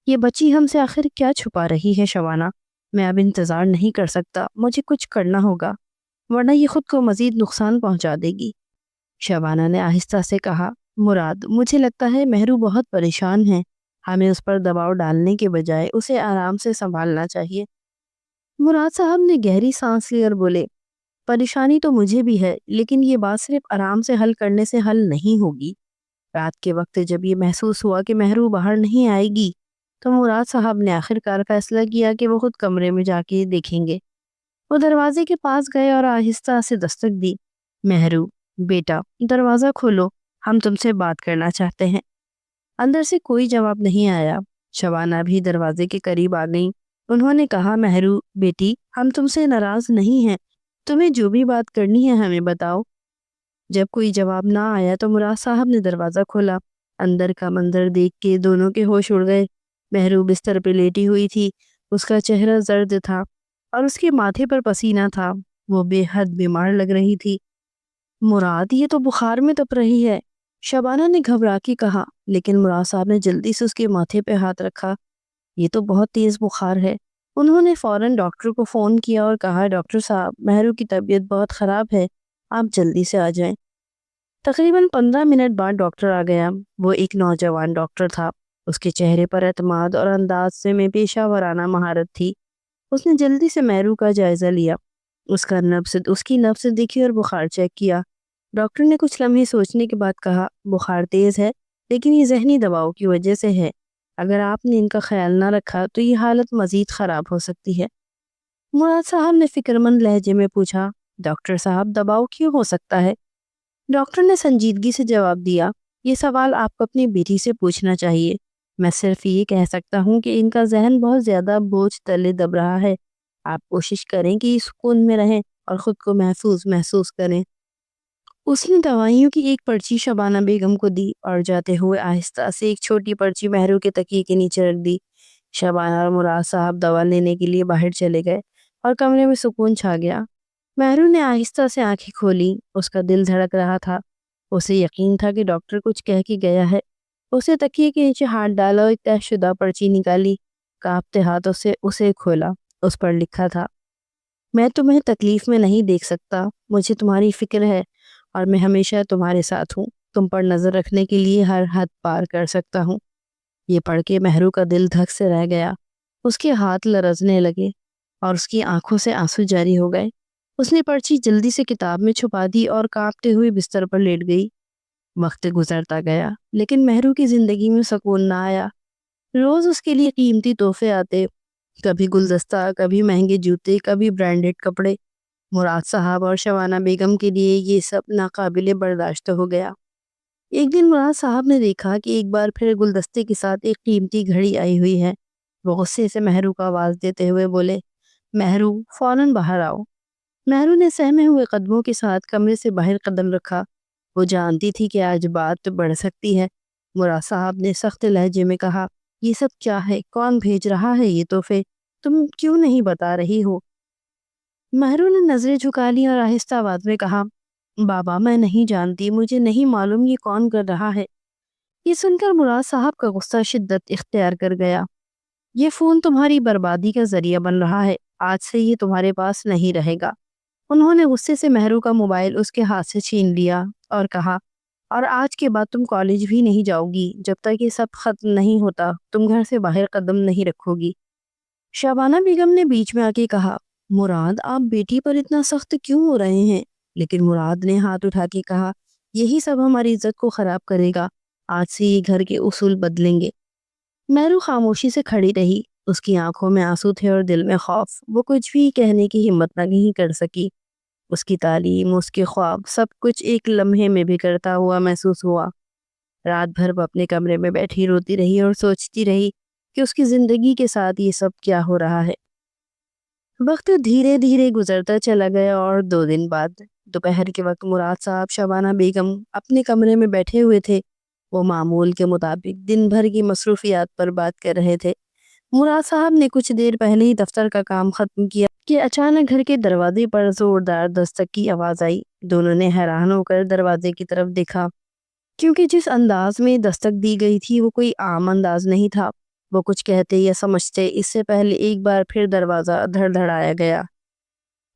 یہ بچی ہم سے آخر کیا چھپا رہی ہے شبانہ؟ میں اب انتظار نہیں کر سکتا، مجھے کچھ کرنا ہوگا ورنہ یہ خود کو مزید نقصان پہنچا دے گی۔ شبانہ نے آہستہ سے کہا، مراد مجھے لگتا ہے مہرو بہت پریشان ہے، ہمیں اس پر دباؤ ڈالنے کے بجائے اسے آرام سے سنبھالنا چاہیے۔ مراد صاحب نے گہری سانس لی اور بولے، پریشانی تو مجھے بھی ہے لیکن یہ بات صرف آرام سے حل کرنے سے حل نہیں ہوگی۔ رات کے وقت جب یہ محسوس ہوا کہ مہرو باہر نہیں آئے گی تو مراد صاحب نے آخر کار فیصلہ کیا کہ وہ خود کمرے میں جا کے دیکھیں گے۔ وہ دروازے کے پاس گئے اور آہستہ سے دستک دی، مہرو بیٹا دروازہ کھولو، ہم تم سے بات کرنا چاہتے ہیں۔ اندر سے کوئی جواب نہیں آیا۔ شبانہ بھی دروازے کے قریب آ گئی۔ انہوں نے کہا، مہرو بیٹی ہم تم سے ناراض نہیں ہیں، تمہیں جو بھی بات کرنی ہے ہمیں بتاؤ۔ جب کوئی جواب نہ آیا تو مراد صاحب نے دروازہ کھولا۔ اندر کا منظر دیکھ کے دونوں کے ہوش اڑ گئے۔ مہرو بستر پہ لیٹی ہوئی تھی، اس کا چہرہ زرد تھا اور اس کے ماتھے پر پسینہ تھا۔ وہ بے حد بیمار لگ رہی تھی۔ مراد یہ تو بخار میں تپ رہی ہے، شبانہ نے گھبرا کے کہا، لیکن مراد صاحب نے جلدی سے اس کے ماتھے پہ ہاتھ رکھا۔ یہ تو بہت تیز بخار ہے۔ انہوں نے فوراً ڈاکٹر کو فون کیا اور کہا، ڈاکٹر صاحب مہرو کی طبیعت بہت خراب ہے، آپ جلدی سے آ جائیں۔ تقریباً 15 منٹ بعد ڈاکٹر آ گیا۔ وہ ایک نوجوان ڈاکٹر تھا۔ اس کے چہرے پر اعتماد اور انداز میں پیشہ ورانہ مہارت تھی۔ اس نے جلدی سے مہرو کا جائزہ لیا، اس کی نبض دیکھی اور بخار چیک کیا۔ ڈاکٹر نے کچھ لمحے سوچنے کے بعد کہا، بخار تیز ہے لیکن یہ ذہنی دباؤ کی وجہ سے ہے، اگر آپ نے ان کا خیال نہ رکھا تو یہ حالت مزید خراب ہو سکتی ہے۔ مراد صاحب نے فکرمند لہجے میں پوچھا، ڈاکٹر صاحب دباؤ کیوں ہو سکتا ہے؟ ڈاکٹر نے سنجیدگی سے جواب دیا، یہ سوال آپ کو اپنی بیٹی سے پوچھنا چاہیے۔ میں صرف یہ کہہ سکتا ہوں کہ ان کا ذہن بہت زیادہ بوجھ تلے دب رہا ہے۔ آپ کوشش کریں کہ سکون میں رہیں اور خود کو محفوظ محسوس کریں۔ اس نے دوائیوں کی ایک پرچی شبانہ بیگم کو دی اور جاتے ہوئے آہستہ سے ایک چھوٹی پرچی مہرو کے تکیے کے نیچے رکھ دی۔ شبانہ اور مراد صاحب دوا لینے کے لیے باہر چلے گئے اور کمرے میں سکون چھا گیا۔ مہرو نے آہستہ سے آنکھیں کھولی۔ اس کا دل دھڑک رہا تھا۔ اسے یقین تھا کہ ڈاکٹر کچھ کہہ کے گیا ہے۔ اسے تکیے کے نیچے ہاتھ ڈالا اور ایک طے شدہ پرچی نکالی۔ کانپتے ہاتھوں سے اسے کھولا۔ اس پر لکھا تھا، میں تمہیں تکلیف میں نہیں دیکھ سکتا، مجھے تمہاری فکر ہے اور میں ہمیشہ تمہارے ساتھ ہوں۔ تم پر نظر رکھنے کے لیے ہر حد پار کر سکتا ہوں۔ یہ پڑھ کے مہرو کا دل دھک سے رہ گیا۔ اس کے ہاتھ لرزنے لگے اور اس کی آنکھوں سے آنسو جاری ہو گئے۔ اس نے پرچی جلدی سے کتاب میں چھپا دی اور کانپتے ہوئے بستر پر لیٹ گئی۔ وقت گزرتا گیا لیکن مہرو کی زندگی میں سکون نہ آیا۔ روز اس کے لیے قیمتی تحفے آتے، کبھی گلدستہ، کبھی مہنگے جوتے، کبھی برانڈڈ کپڑے۔ مراد صاحب اور شبانہ بیگم کے لیے یہ سب ناقابل برداشت ہو گیا۔ ایک دن مراد صاحب نے دیکھا کہ ایک بار پھر گلدستے کے ساتھ ایک قیمتی گھڑی آئی ہوئی ہے۔ وہ غصے سے مہرو کو آواز دیتے ہوئے بولے، مہرو فوراً باہر آؤ۔ مہرو نے سہمے ہوئے قدموں کے ساتھ کمرے سے باہر قدم رکھا۔ وہ جانتی تھی کہ آج بات بڑھ سکتی ہے۔ مراد صاحب نے سخت لہجے میں کہا، یہ سب کیا ہے؟ کون بھیج رہا ہے یہ تحفے؟ تم کیوں نہیں بتا رہی ہو؟ مہرو نے نظریں جھکا لی اور آہستہ آواز میں کہا، بابا میں نہیں جانتی، مجھے نہیں معلوم یہ کون کر رہا ہے۔ یہ سن کر مراد صاحب کا غصہ شدت اختیار کر گیا۔ یہ فون تمہاری بربادی کا ذریعہ بن رہا ہے، آج سے یہ تمہارے پاس نہیں رہے گا۔ انہوں نے غصے سے مہرو کا موبائل اس کے ہاتھ سے چھین لیا اور کہا، اور آج کے بعد تم کالج بھی نہیں جاؤ گی جب تک یہ سب ختم نہیں ہوتا۔ تم گھر سے باہر قدم نہیں رکھو گی۔ شبانہ بیگم نے بیچ میں آ کے کہا، مراد آپ بیٹی پر اتنا سخت کیوں ہو رہے ہیں؟ لیکن مراد نے ہاتھ اٹھا کے کہا، یہی سب ہماری عزت کو خراب کرے گا، آج سے یہ گھر کے اصول بدلیں گے۔ مہرو خاموشی سے کھڑی رہی۔ اس کی آنکھوں میں آنسو تھے اور دل میں خوف۔ وہ کچھ بھی کہنے کی ہمت نہیں کر سکی۔ اس کی تعلیم، اس کے خواب، سب کچھ ایک لمحے میں بکھرتا ہوا محسوس ہوا۔ رات بھر وہ اپنے کمرے میں بیٹھی روتی رہی اور سوچتی رہی کہ اس کی زندگی کے ساتھ یہ سب کیا ہو رہا ہے۔ وقت دھیرے دھیرے گزرتا چلا گیا اور 2 دن بعد دوپہر کے وقت مراد صاحب شبانہ بیگم اپنے کمرے میں بیٹھے ہوئے تھے۔ وہ معمول کے مطابق دن بھر کی مصروفیات پر بات کر رہے تھے۔ مراد صاحب نے کچھ دیر پہلے ہی دفتر کا کام ختم کیا کہ اچانک گھر کے دروازے پر زوردار دستک کی آواز آئی۔ دونوں نے حیران ہو کر دروازے کی طرف دیکھا کیونکہ جس انداز میں دستک دی گئی تھی وہ کوئی عام انداز نہیں تھا۔ وہ کچھ کہتے یا سمجھتے اس سے پہلے ایک بار پھر دروازہ دھڑ دھڑایا گیا۔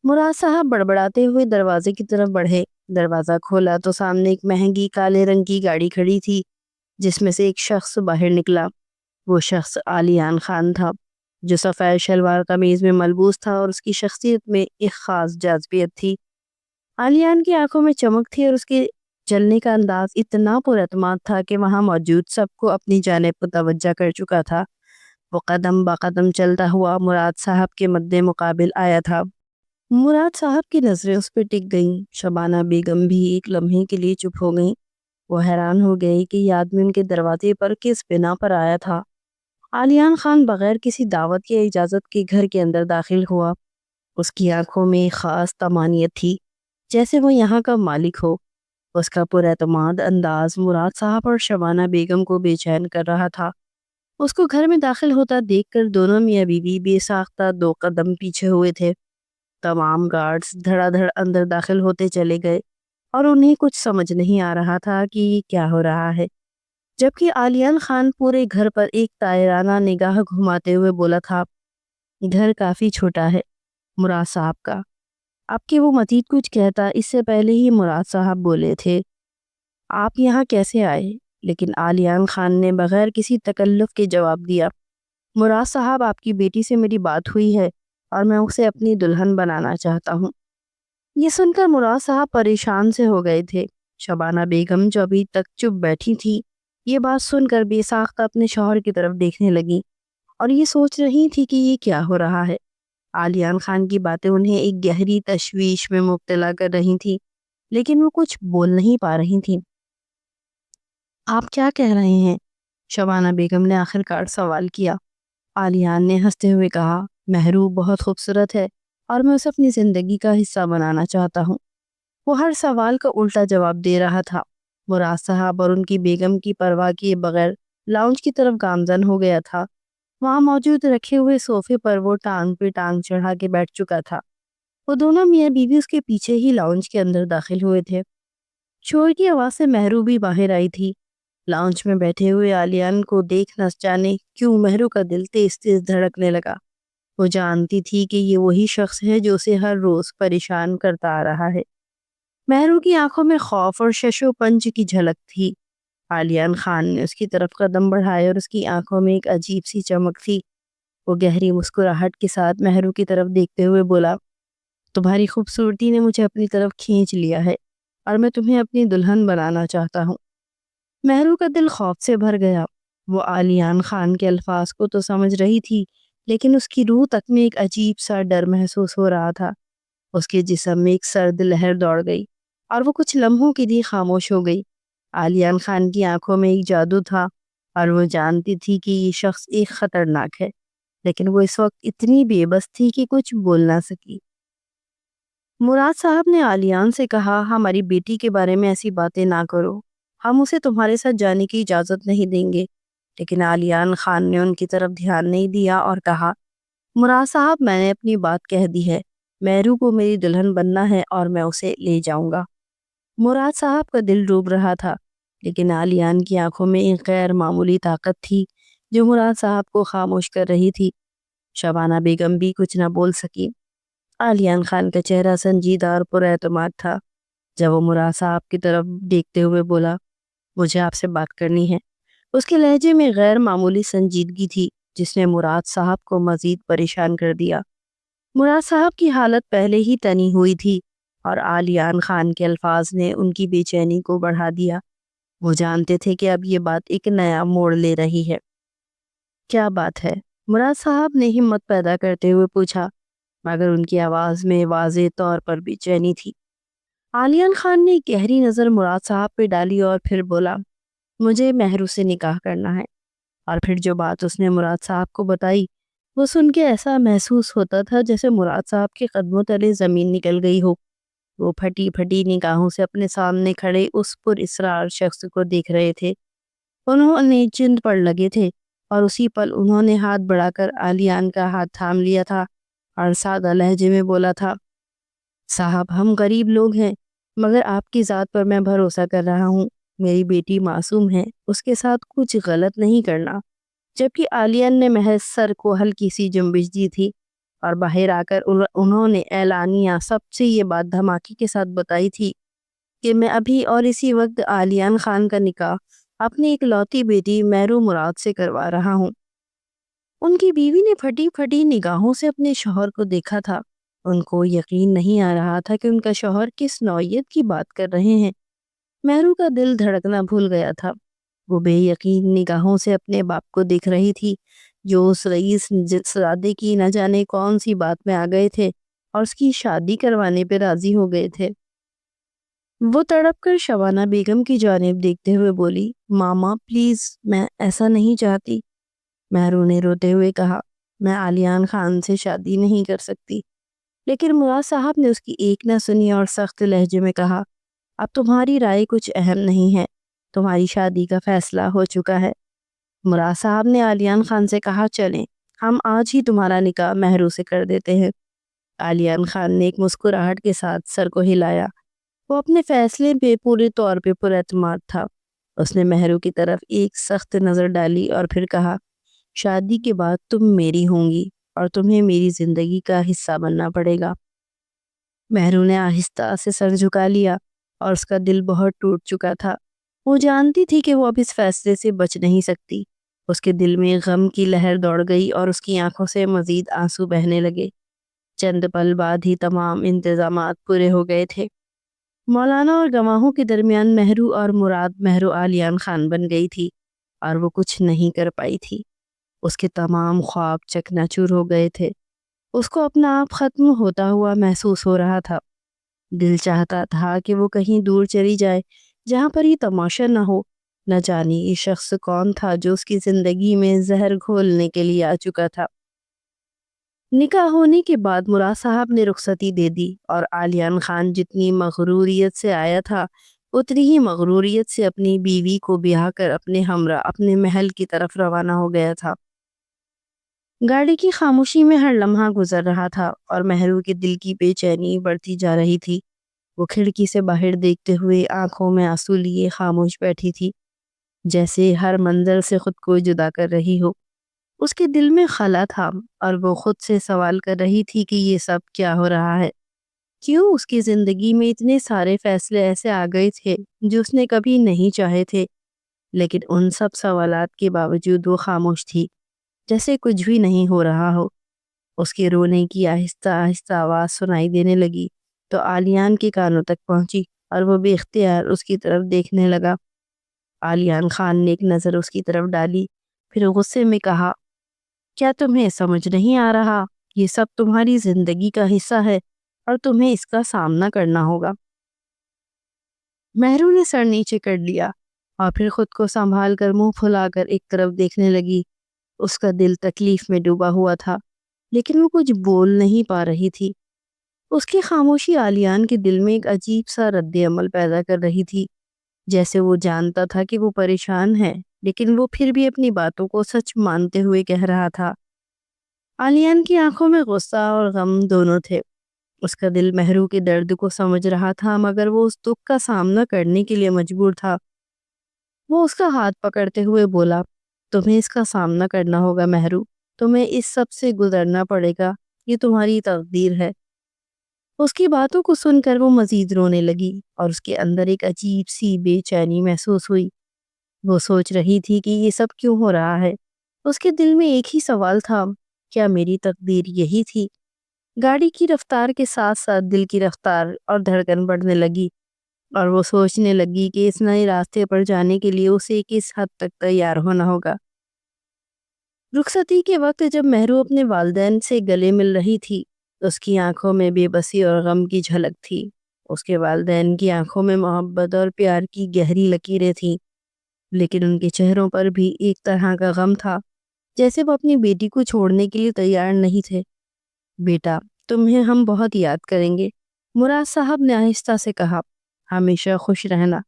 مراد صاحب بڑبڑاتے ہوئے دروازے کی طرف بڑھے۔ دروازہ کھولا تو سامنے ایک مہنگی کالے رنگ کی گاڑی کھڑی تھی جس میں سے ایک شخص باہر نکلا۔ وہ شخص عالیان خان تھا جو سفید شلوار قمیض میں ملبوس تھا اور اس کی شخصیت میں ایک خاص جاذبیت تھی۔ عالیان کی آنکھوں میں چمک تھی اور اس کے چلنے کا انداز اتنا پر اعتماد تھا کہ وہاں موجود سب کو اپنی جانب متوجہ کر چکا تھا۔ وہ قدم با قدم چلتا ہوا مراد صاحب کے مد مقابل آیا تھا۔ مراد صاحب کی نظریں اس پہ ٹک گئیں۔ شبانہ بیگم بھی ایک لمحے کے لیے چپ ہو گئیں۔ وہ حیران ہو گئی کہ یہ آدمی ان کے دروازے پر کس بنا پر آیا تھا۔ عالیان خان بغیر کسی دعوت یا اجازت کے گھر کے اندر داخل ہوا۔ اس کی آنکھوں میں ایک خاص طمانینت تھی جیسے وہ یہاں کا مالک ہو۔ اس کا پر اعتماد انداز مراد صاحب اور شبانہ بیگم کو بے چین کر رہا تھا۔ اس کو گھر میں داخل ہوتا دیکھ کر دونوں میاں بیوی بے ساختہ 2 قدم پیچھے ہوئے تھے۔ تمام گارڈز دھڑا دھڑ اندر داخل ہوتے چلے گئے اور انہیں کچھ سمجھ نہیں آ رہا تھا کہ یہ کیا ہو رہا ہے، جبکہ عالیان خان پورے گھر پر ایک طائرانہ نگاہ گھماتے ہوئے بولا تھا، گھر کافی چھوٹا ہے مراد صاحب کا۔ آپ کے وہ مزید کچھ کہتا اس سے پہلے ہی مراد صاحب بولے تھے، آپ یہاں کیسے آئے؟ لیکن عالیان خان نے بغیر کسی تکلف کے جواب دیا، مراد صاحب آپ کی بیٹی سے میری بات ہوئی ہے اور میں اسے اپنی دلہن بنانا چاہتا ہوں۔ یہ سن کر مراد صاحب پریشان سے ہو گئے تھے۔ شبانہ بیگم جو ابھی تک چپ بیٹھی تھی یہ بات سن کر بے ساختہ اپنے شوہر کی طرف دیکھنے لگی اور یہ سوچ رہی تھی کہ یہ کیا ہو رہا ہے۔ عالیان خان کی باتیں انہیں ایک گہری تشویش میں مبتلا کر رہی تھی لیکن وہ کچھ بول نہیں پا رہی تھیں۔ آپ کیا کہہ رہے ہیں؟ شبانہ بیگم نے آخر کار سوال کیا۔ عالیان نے ہنستے ہوئے کہا، مہرو بہت خوبصورت ہے اور میں اسے اپنی زندگی کا حصہ بنانا چاہتا ہوں۔ وہ ہر سوال کا الٹا جواب دے رہا تھا۔ مراد صاحب اور ان کی بیگم کی پرواہ کیے بغیر لاؤنج کی طرف گامزن ہو گیا تھا۔ وہاں موجود رکھے ہوئے صوفے پر وہ ٹانگ پہ ٹانگ چڑھا کے بیٹھ چکا تھا۔ وہ دونوں میاں بیوی اس کے پیچھے ہی لاؤنج کے اندر داخل ہوئے تھے۔ شور کی آواز سے مہرو بھی باہر آئی تھی۔ لاؤنج میں بیٹھے ہوئے عالیان کو دیکھ نہ جانے کیوں مہرو کا دل تیز تیز دھڑکنے لگا۔ وہ جانتی تھی کہ یہ وہی شخص ہے جو اسے ہر روز پریشان کرتا آ رہا ہے۔ مہرو کی آنکھوں میں خوف اور شش و پنج کی جھلک تھی۔ عالیان خان نے اس کی طرف قدم بڑھائے اور اس کی آنکھوں میں ایک عجیب سی چمک تھی۔ وہ گہری مسکراہٹ کے ساتھ مہرو کی طرف دیکھتے ہوئے بولا، تمہاری خوبصورتی نے مجھے اپنی طرف کھینچ لیا ہے اور میں تمہیں اپنی دلہن بنانا چاہتا ہوں۔ مہرو کا دل خوف سے بھر گیا۔ وہ عالیان خان کے الفاظ کو تو سمجھ رہی تھی، لیکن اس کی روح تک میں ایک عجیب سا ڈر محسوس ہو رہا تھا۔ اس کے جسم میں ایک سرد لہر دوڑ گئی اور وہ کچھ لمحوں کے لیے خاموش ہو گئی۔ عالیان خان کی آنکھوں میں ایک جادو تھا اور وہ جانتی تھی کہ یہ شخص ایک خطرناک ہے، لیکن وہ اس وقت اتنی بے بس تھی کہ کچھ بول نہ سکی۔ مراد صاحب نے عالیان سے کہا، ہماری بیٹی کے بارے میں ایسی باتیں نہ کرو، ہم اسے تمہارے ساتھ جانے کی اجازت نہیں دیں گے۔ لیکن عالیان خان نے ان کی طرف دھیان نہیں دیا اور کہا، مراد صاحب میں نے اپنی بات کہہ دی ہے، مہرو کو میری دلہن بننا ہے اور میں اسے لے جاؤں گا۔ مراد صاحب کا دل ڈوب رہا تھا، لیکن عالیان کی آنکھوں میں ایک غیر معمولی طاقت تھی جو مراد صاحب کو خاموش کر رہی تھی۔ شبانہ بیگم بھی کچھ نہ بول سکی۔ عالیان خان کا چہرہ سنجیدہ اور پر اعتماد تھا۔ جب وہ مراد صاحب کی طرف دیکھتے ہوئے بولا، مجھے آپ سے بات کرنی ہے، اس کے لہجے میں غیر معمولی سنجیدگی تھی جس نے مراد صاحب کو مزید پریشان کر دیا۔ مراد صاحب کی حالت پہلے ہی تنی ہوئی تھی اور عالیان خان کے الفاظ نے ان کی بے چینی کو بڑھا دیا۔ وہ جانتے تھے کہ اب یہ بات ایک نیا موڑ لے رہی ہے۔ کیا بات ہے؟ مراد صاحب نے ہمت پیدا کرتے ہوئے پوچھا، مگر ان کی آواز میں واضح طور پر بے چینی تھی۔ عالیان خان نے گہری نظر مراد صاحب پہ ڈالی اور پھر بولا، مجھے مہرو سے نکاح کرنا ہے۔ اور پھر جو بات اس نے مراد صاحب کو بتائی، وہ سن کے ایسا محسوس ہوتا تھا جیسے مراد صاحب کے قدموں تلے زمین نکل گئی ہو۔ وہ پھٹی پھٹی نگاہوں سے اپنے سامنے کھڑے اس پر اسرار شخص کو دیکھ رہے تھے۔ انہوں نے چند پڑ لگے تھے اور اسی پل انہوں نے ہاتھ بڑھا کر عالیان کا ہاتھ تھام لیا تھا اور سادہ لہجے میں بولا تھا، صاحب ہم غریب لوگ ہیں، مگر آپ کی ذات پر میں بھروسہ کر رہا ہوں، میری بیٹی معصوم ہے، اس کے ساتھ کچھ غلط نہیں کرنا۔ جبکہ عالیان نے محض سر کو ہلکی سی جنبش دی تھی اور باہر آ کر انہوں نے اعلانیہ سب سے یہ بات دھماکے کے ساتھ بتائی تھی کہ میں ابھی اور اسی وقت عالیان خان کا نکاح اپنی اکلوتی بیٹی مہرو مراد سے کروا رہا ہوں۔ ان کی بیوی نے پھٹی پھٹی نگاہوں سے اپنے شوہر کو دیکھا تھا۔ ان کو یقین نہیں آ رہا تھا کہ ان کا شوہر کس نوعیت کی بات کر رہے ہیں۔ مہرو کا دل دھڑکنا بھول گیا تھا۔ وہ بے یقین نگاہوں سے اپنے باپ کو دیکھ رہی تھی جو اس رئیس زادے کی نہ جانے کون سی بات میں آ گئے تھے اور اس کی شادی کروانے پہ راضی ہو گئے تھے۔ وہ تڑپ کر شبانہ بیگم کی جانب دیکھتے ہوئے بولی، ماما پلیز، میں ایسا نہیں چاہتی۔ مہرو نے روتے ہوئے کہا، میں عالیان خان سے شادی نہیں کر سکتی۔ لیکن مراد صاحب نے اس کی ایک نہ سنی اور سخت لہجے میں کہا، اب تمہاری رائے کچھ اہم نہیں ہے، تمہاری شادی کا فیصلہ ہو چکا ہے۔ مراد صاحب نے عالیان خان سے کہا، چلیں ہم آج ہی تمہارا نکاح مہرو سے کر دیتے ہیں۔ عالیان خان نے ایک مسکراہٹ کے ساتھ سر کو ہلایا۔ وہ اپنے فیصلے پہ پورے طور پہ پر اعتماد تھا۔ اس نے مہرو کی طرف ایک سخت نظر ڈالی اور پھر کہا، شادی کے بعد تم میری ہوں گی اور تمہیں میری زندگی کا حصہ بننا پڑے گا۔ مہرو نے آہستہ سے سر جھکا لیا اور اس کا دل بہت ٹوٹ چکا تھا۔ وہ جانتی تھی کہ وہ اب اس فیصلے سے بچ نہیں سکتی۔ اس کے دل میں غم کی لہر دوڑ گئی اور اس کی آنکھوں سے مزید آنسو بہنے لگے۔ چند پل بعد ہی تمام انتظامات پورے ہو گئے تھے۔ مولانا اور گواہوں کے درمیان مہرو اور مراد مہرو عالیان خان بن گئی تھی اور وہ کچھ نہیں کر پائی تھی۔ اس کے تمام خواب چکناچور ہو گئے تھے۔ اس کو اپنا آپ ختم ہوتا ہوا محسوس ہو رہا تھا۔ دل چاہتا تھا کہ وہ کہیں دور چلی جائے جہاں پر یہ تماشا نہ ہو، نہ جانے یہ شخص کون تھا جو اس کی زندگی میں زہر گھولنے کے لیے آ چکا تھا۔ نکاح ہونے کے بعد مراد صاحب نے رخصتی دے دی اور عالیان خان جتنی مغروریت سے آیا تھا اتنی ہی مغروریت سے اپنی بیوی کو بیاہ کر اپنے ہمراہ اپنے محل کی طرف روانہ ہو گیا تھا۔ گاڑی کی خاموشی میں ہر لمحہ گزر رہا تھا اور مہرو کے دل کی بے چینی بڑھتی جا رہی تھی۔ وہ کھڑکی سے باہر دیکھتے ہوئے آنکھوں میں آنسو لیے خاموش بیٹھی تھی، جیسے ہر منظر سے خود کو جدا کر رہی ہو۔ اس کے دل میں خلا تھا اور وہ خود سے سوال کر رہی تھی کہ یہ سب کیا ہو رہا ہے؟ کیوں اس کی زندگی میں اتنے سارے فیصلے ایسے آ گئے تھے جو اس نے کبھی نہیں چاہے تھے، لیکن ان سب سوالات کے باوجود وہ خاموش تھی، جیسے کچھ بھی نہیں ہو رہا ہو۔ اس کے رونے کی آہستہ آہستہ آواز سنائی دینے لگی تو عالیان کے کانوں تک پہنچی اور وہ بے اختیار اس کی طرف دیکھنے لگا۔ عالیان خان نے ایک نظر اس کی طرف ڈالی، پھر غصے میں کہا، کیا تمہیں سمجھ نہیں آ رہا؟ یہ سب تمہاری زندگی کا حصہ ہے اور تمہیں اس کا سامنا کرنا ہوگا۔ مہرو نے سر نیچے کر لیا اور پھر خود کو سنبھال کر منہ پھلا کر ایک طرف دیکھنے لگی۔ اس کا دل تکلیف میں ڈوبا ہوا تھا لیکن وہ کچھ بول نہیں پا رہی تھی۔ اس کی خاموشی عالیان کے دل میں ایک عجیب سا رد عمل پیدا کر رہی تھی، جیسے وہ جانتا تھا کہ وہ پریشان ہے لیکن وہ پھر بھی اپنی باتوں کو سچ مانتے ہوئے کہہ رہا تھا۔ عالیان کی آنکھوں میں غصہ اور غم دونوں تھے۔ اس کا دل مہرو کے درد کو سمجھ رہا تھا مگر وہ اس دکھ کا سامنا کرنے کے لیے مجبور تھا۔ وہ اس کا ہاتھ پکڑتے ہوئے بولا، تمہیں اس کا سامنا کرنا ہوگا مہرو، تمہیں اس سب سے گزرنا پڑے گا، یہ تمہاری تقدیر ہے۔ اس کی باتوں کو سن کر وہ مزید رونے لگی اور اس کے اندر ایک عجیب سی بے چینی محسوس ہوئی۔ وہ سوچ رہی تھی کہ یہ سب کیوں ہو رہا ہے۔ اس کے دل میں ایک ہی سوال تھا، کیا میری تقدیر یہی تھی؟ گاڑی کی رفتار کے ساتھ ساتھ دل کی رفتار اور دھڑکن بڑھنے لگی اور وہ سوچنے لگی کہ اس نئے راستے پر جانے کے لیے اسے کس حد تک تیار ہونا ہوگا۔ رخصتی کے وقت جب مہرو اپنے والدین سے گلے مل رہی تھی، اس کی آنکھوں میں بے بسی اور غم کی جھلک تھی۔ اس کے والدین کی آنکھوں میں محبت اور پیار کی گہری لکیریں تھیں، لیکن ان کے چہروں پر بھی ایک طرح کا غم تھا، جیسے وہ اپنی بیٹی کو چھوڑنے کے لیے تیار نہیں تھے۔ بیٹا، تمہیں ہم بہت یاد کریں گے، مراد صاحب نے آہستہ سے کہا، ہمیشہ خوش رہنا۔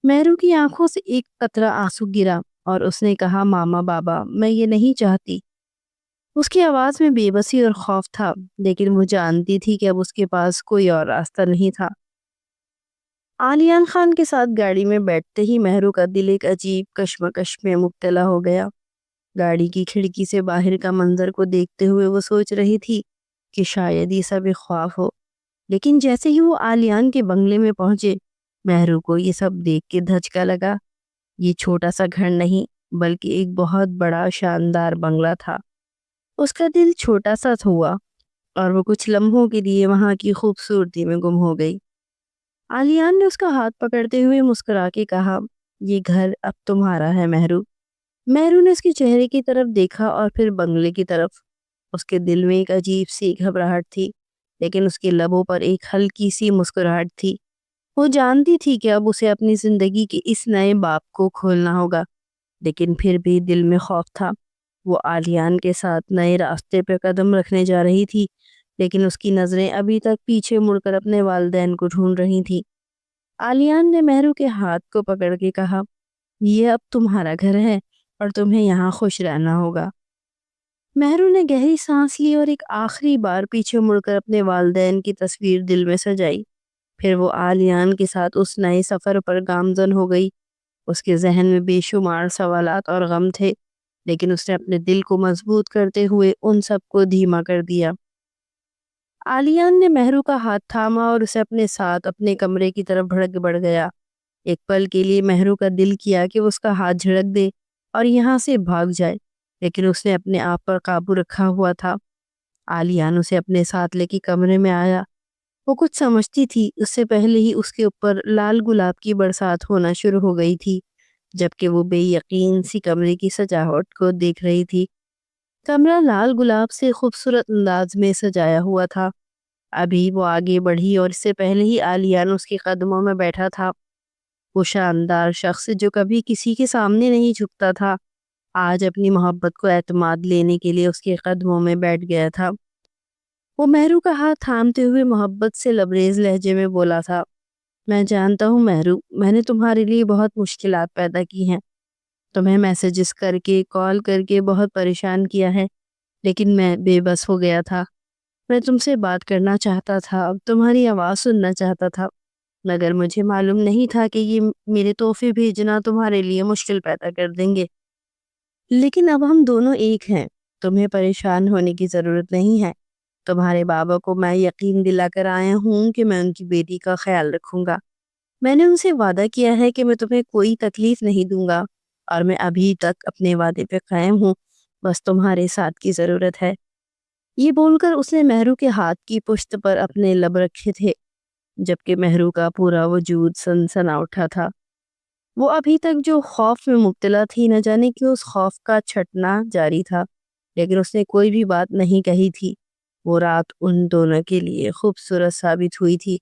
مہرو کی آنکھوں سے ایک قطرہ آنسو گرا اور اس نے کہا، ماما بابا، میں یہ نہیں چاہتی۔ اس کی آواز میں بے بسی اور خوف تھا، لیکن وہ جانتی تھی کہ اب اس کے پاس کوئی اور راستہ نہیں تھا۔ عالیان خان کے ساتھ گاڑی میں بیٹھتے ہی مہرو کا دل ایک عجیب کشمکش میں مبتلا ہو گیا۔ گاڑی کی کھڑکی سے باہر کا منظر کو دیکھتے ہوئے وہ سوچ رہی تھی کہ شاید یہ سب ایک خواب ہو، لیکن جیسے ہی وہ عالیان کے بنگلے میں پہنچے، مہرو کو یہ سب دیکھ کے دھچکا لگا۔ یہ چھوٹا سا گھر نہیں بلکہ ایک بہت بڑا شاندار بنگلہ تھا۔ اس کا دل چھوٹا سا ہوا اور وہ کچھ لمحوں کے لیے وہاں کی خوبصورتی میں گم ہو گئی۔ عالیان نے اس کا ہاتھ پکڑتے ہوئے مسکرا کے کہا، یہ گھر اب تمہارا ہے مہرو۔ مہرو نے اس کے چہرے کی طرف دیکھا اور پھر بنگلے کی طرف۔ اس کے دل میں ایک عجیب سی گھبراہٹ تھی، لیکن اس کے لبوں پر ایک ہلکی سی مسکراہٹ تھی۔ وہ جانتی تھی کہ اب اسے اپنی زندگی کے اس نئے باب کو کھولنا ہوگا، لیکن پھر بھی دل میں خوف تھا۔ وہ عالیان کے ساتھ نئے راستے پہ قدم رکھنے جا رہی تھی، لیکن اس کی نظریں ابھی تک پیچھے مڑ کر اپنے والدین کو ڈھونڈ رہی تھی۔ عالیان نے مہرو کے ہاتھ کو پکڑ کے کہا، یہ اب تمہارا گھر ہے اور تمہیں یہاں خوش رہنا ہوگا۔ مہرو نے گہری سانس لی اور ایک آخری بار پیچھے مڑ کر اپنے والدین کی تصویر دل میں سجائی۔ پھر وہ عالیان کے ساتھ اس نئے سفر پر گامزن ہو گئی۔ اس کے ذہن میں بے شمار سوالات اور غم تھے، لیکن اس نے اپنے دل کو مضبوط کرتے ہوئے ان سب کو دھیما کر دیا۔ عالیان نے مہرو کا ہاتھ تھاما اور اسے اپنے ساتھ اپنے کمرے کی طرف بڑھ گیا۔ ایک پل کے لیے مہرو کا دل کیا کہ وہ اس کا ہاتھ جھڑک دے اور یہاں سے بھاگ جائے، لیکن اس نے اپنے آپ پر قابو رکھا ہوا تھا۔ عالیان اسے اپنے ساتھ لے کے کمرے میں آیا۔ وہ کچھ سمجھتی تھی اس سے پہلے ہی اس کے اوپر لال گلاب کی برسات ہونا شروع ہو گئی تھی، جبکہ وہ بے یقین سی کمرے کی سجاوٹ کو دیکھ رہی تھی۔ کمرہ لال گلاب سے خوبصورت انداز میں سجایا ہوا تھا۔ ابھی وہ آگے بڑھی اور اس سے پہلے ہی عالیان اس کے قدموں میں بیٹھا تھا۔ وہ شاندار شخص جو کبھی کسی کے سامنے نہیں جھکتا تھا، آج اپنی محبت کو اعتماد لینے کے لیے اس کے قدموں میں بیٹھ گیا تھا۔ وہ مہرو کا ہاتھ تھامتے ہوئے محبت سے لبریز لہجے میں بولا تھا، میں جانتا ہوں مہرو، میں نے تمہارے لیے بہت مشکلات پیدا کی ہیں، تمہیں میسیجز کر کے کال کر کے بہت پریشان کیا ہے، لیکن میں بے بس ہو گیا تھا۔ میں تم سے بات کرنا چاہتا تھا، اب تمہاری آواز سننا چاہتا تھا، مگر مجھے معلوم نہیں تھا کہ یہ میرے تحفے بھیجنا تمہارے لیے مشکل پیدا کر دیں گے۔ لیکن اب ہم دونوں ایک ہیں، تمہیں پریشان ہونے کی ضرورت نہیں ہے۔ تمہارے بابا کو میں یقین دلا کر آیا ہوں کہ میں ان کی بیٹی کا خیال رکھوں گا۔ میں نے ان سے وعدہ کیا ہے کہ میں تمہیں کوئی تکلیف نہیں دوں گا، اور میں ابھی تک اپنے وعدے پہ قائم ہوں، بس تمہارے ساتھ کی ضرورت ہے۔ یہ بول کر اس نے مہرو کے ہاتھ کی پشت پر اپنے لب رکھے تھے، جبکہ مہرو کا پورا وجود سنسنا اٹھا تھا۔ وہ ابھی تک جو خوف میں مبتلا تھی، نہ جانے کیوں اس خوف کا چھٹنا جاری تھا، لیکن اس نے کوئی بھی بات نہیں کہی تھی۔ وہ رات ان دونوں کے لیے خوبصورت ثابت ہوئی تھی۔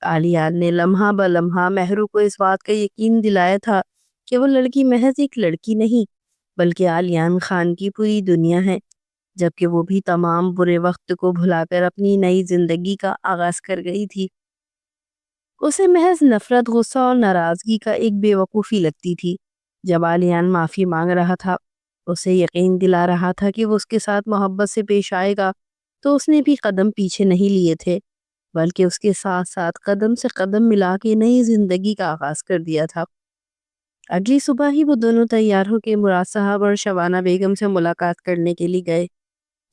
عالیان نے لمحہ بہ لمحہ مہرو کو اس بات کا یقین دلایا تھا کہ وہ لڑکی محض ایک لڑکی نہیں، بلکہ عالیان خان کی پوری دنیا ہے، جبکہ وہ بھی تمام برے وقت کو بھلا کر اپنی نئی زندگی کا آغاز کر گئی تھی۔ اسے محض نفرت، غصہ اور ناراضگی کا ایک بے وقوفی لگتی تھی۔ جب عالیان معافی مانگ رہا تھا، اسے یقین دلا رہا تھا کہ وہ اس کے ساتھ محبت سے پیش آئے گا، تو اس نے بھی قدم پیچھے نہیں لیے تھے، بلکہ اس کے ساتھ ساتھ قدم سے قدم ملا کے نئی زندگی کا آغاز کر دیا تھا۔ اگلی صبح ہی وہ دونوں تیار ہو کے مراد صاحب اور شبانہ بیگم سے ملاقات کرنے کے لیے گئے،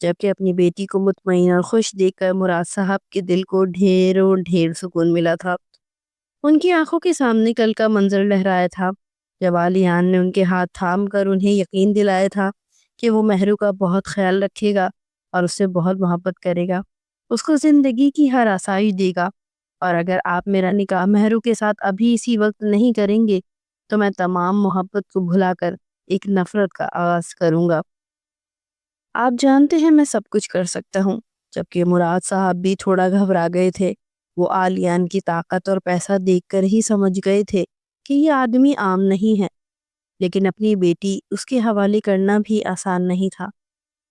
جبکہ اپنی بیٹی کو مطمئن اور خوش دیکھ کر مراد صاحب کے دل کو ڈھیروں ڈھیر سکون ملا تھا۔ ان کی آنکھوں کے سامنے کل کا منظر لہرایا تھا، جب عالیان نے ان کے ہاتھ تھام کر انہیں یقین دلایا تھا کہ وہ مہرو کا بہت خیال رکھے گا اور اس سے بہت محبت کرے گا، اس کو زندگی کی ہر آسائش دے گا، اور اگر آپ میرا نکاح مہرو کے ساتھ ابھی اسی وقت نہیں کریں گے تو میں تمام محبت کو بھلا کر ایک نفرت کا آغاز کروں گا۔ آپ جانتے ہیں میں سب کچھ کر سکتا ہوں۔ جبکہ مراد صاحب بھی تھوڑا گھبرا گئے تھے۔ وہ عالیان کی طاقت اور پیسہ دیکھ کر ہی سمجھ گئے تھے کہ یہ آدمی عام نہیں ہے، لیکن اپنی بیٹی اس کے حوالے کرنا بھی آسان نہیں تھا۔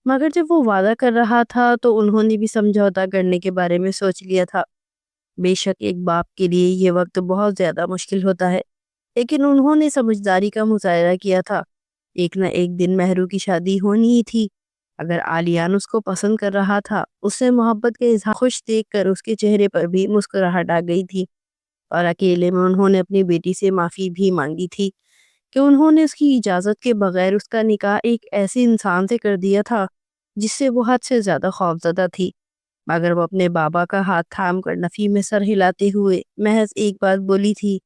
مگر جب وہ وعدہ کر رہا تھا تو انہوں نے بھی سمجھوتا کرنے کے بارے میں سوچ لیا تھا۔ بے شک ایک باپ کے لیے یہ وقت بہت زیادہ مشکل ہوتا ہے، لیکن انہوں نے سمجھداری کا مظاہرہ کیا تھا۔ ایک نہ ایک دن مہرو کی شادی ہونی ہی تھی۔ اگر عالیان اس کو پسند کر رہا تھا، اس سے محبت کے اظہار خوش دیکھ کر اس کے چہرے پر بھی مسکراہٹ آ گئی تھی، اور اکیلے میں انہوں نے اپنی بیٹی سے معافی بھی مانگی تھی کہ انہوں نے اس کی اجازت کے بغیر اس کا نکاح ایک ایسے انسان سے کر دیا تھا جس سے وہ حد سے زیادہ خوفزدہ تھی۔ مگر وہ اپنے بابا کا ہاتھ تھام کر نفی میں سر ہلاتے ہوئے محض ایک بات بولی تھی،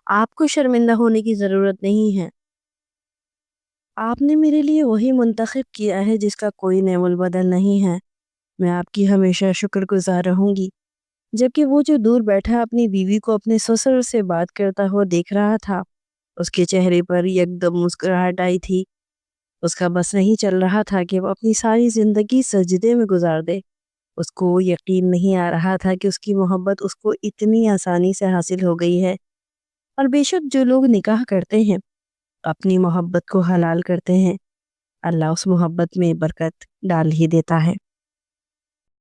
آپ کو شرمندہ ہونے کی ضرورت نہیں ہے۔ آپ نے میرے لیے وہی منتخب کیا ہے جس کا کوئی نعم البدل نہیں ہے۔ میں آپ کی ہمیشہ شکر گزار رہوں گی۔ جبکہ وہ جو دور بیٹھا اپنی بیوی کو اپنے سسر سے بات کرتا ہوا دیکھ رہا تھا، اس کے چہرے پر یکدم مسکراہٹ آئی تھی۔ اس کا بس نہیں چل رہا تھا کہ وہ اپنی ساری زندگی سجدے میں گزار دے۔ اس کو یقین نہیں آ رہا تھا کہ اس کی محبت اس کو اتنی آسانی سے حاصل ہو گئی ہے۔ اور بے شک جو لوگ نکاح کرتے ہیں، اپنی محبت کو حلال کرتے ہیں، اللہ اس محبت میں برکت ڈال ہی دیتا ہے۔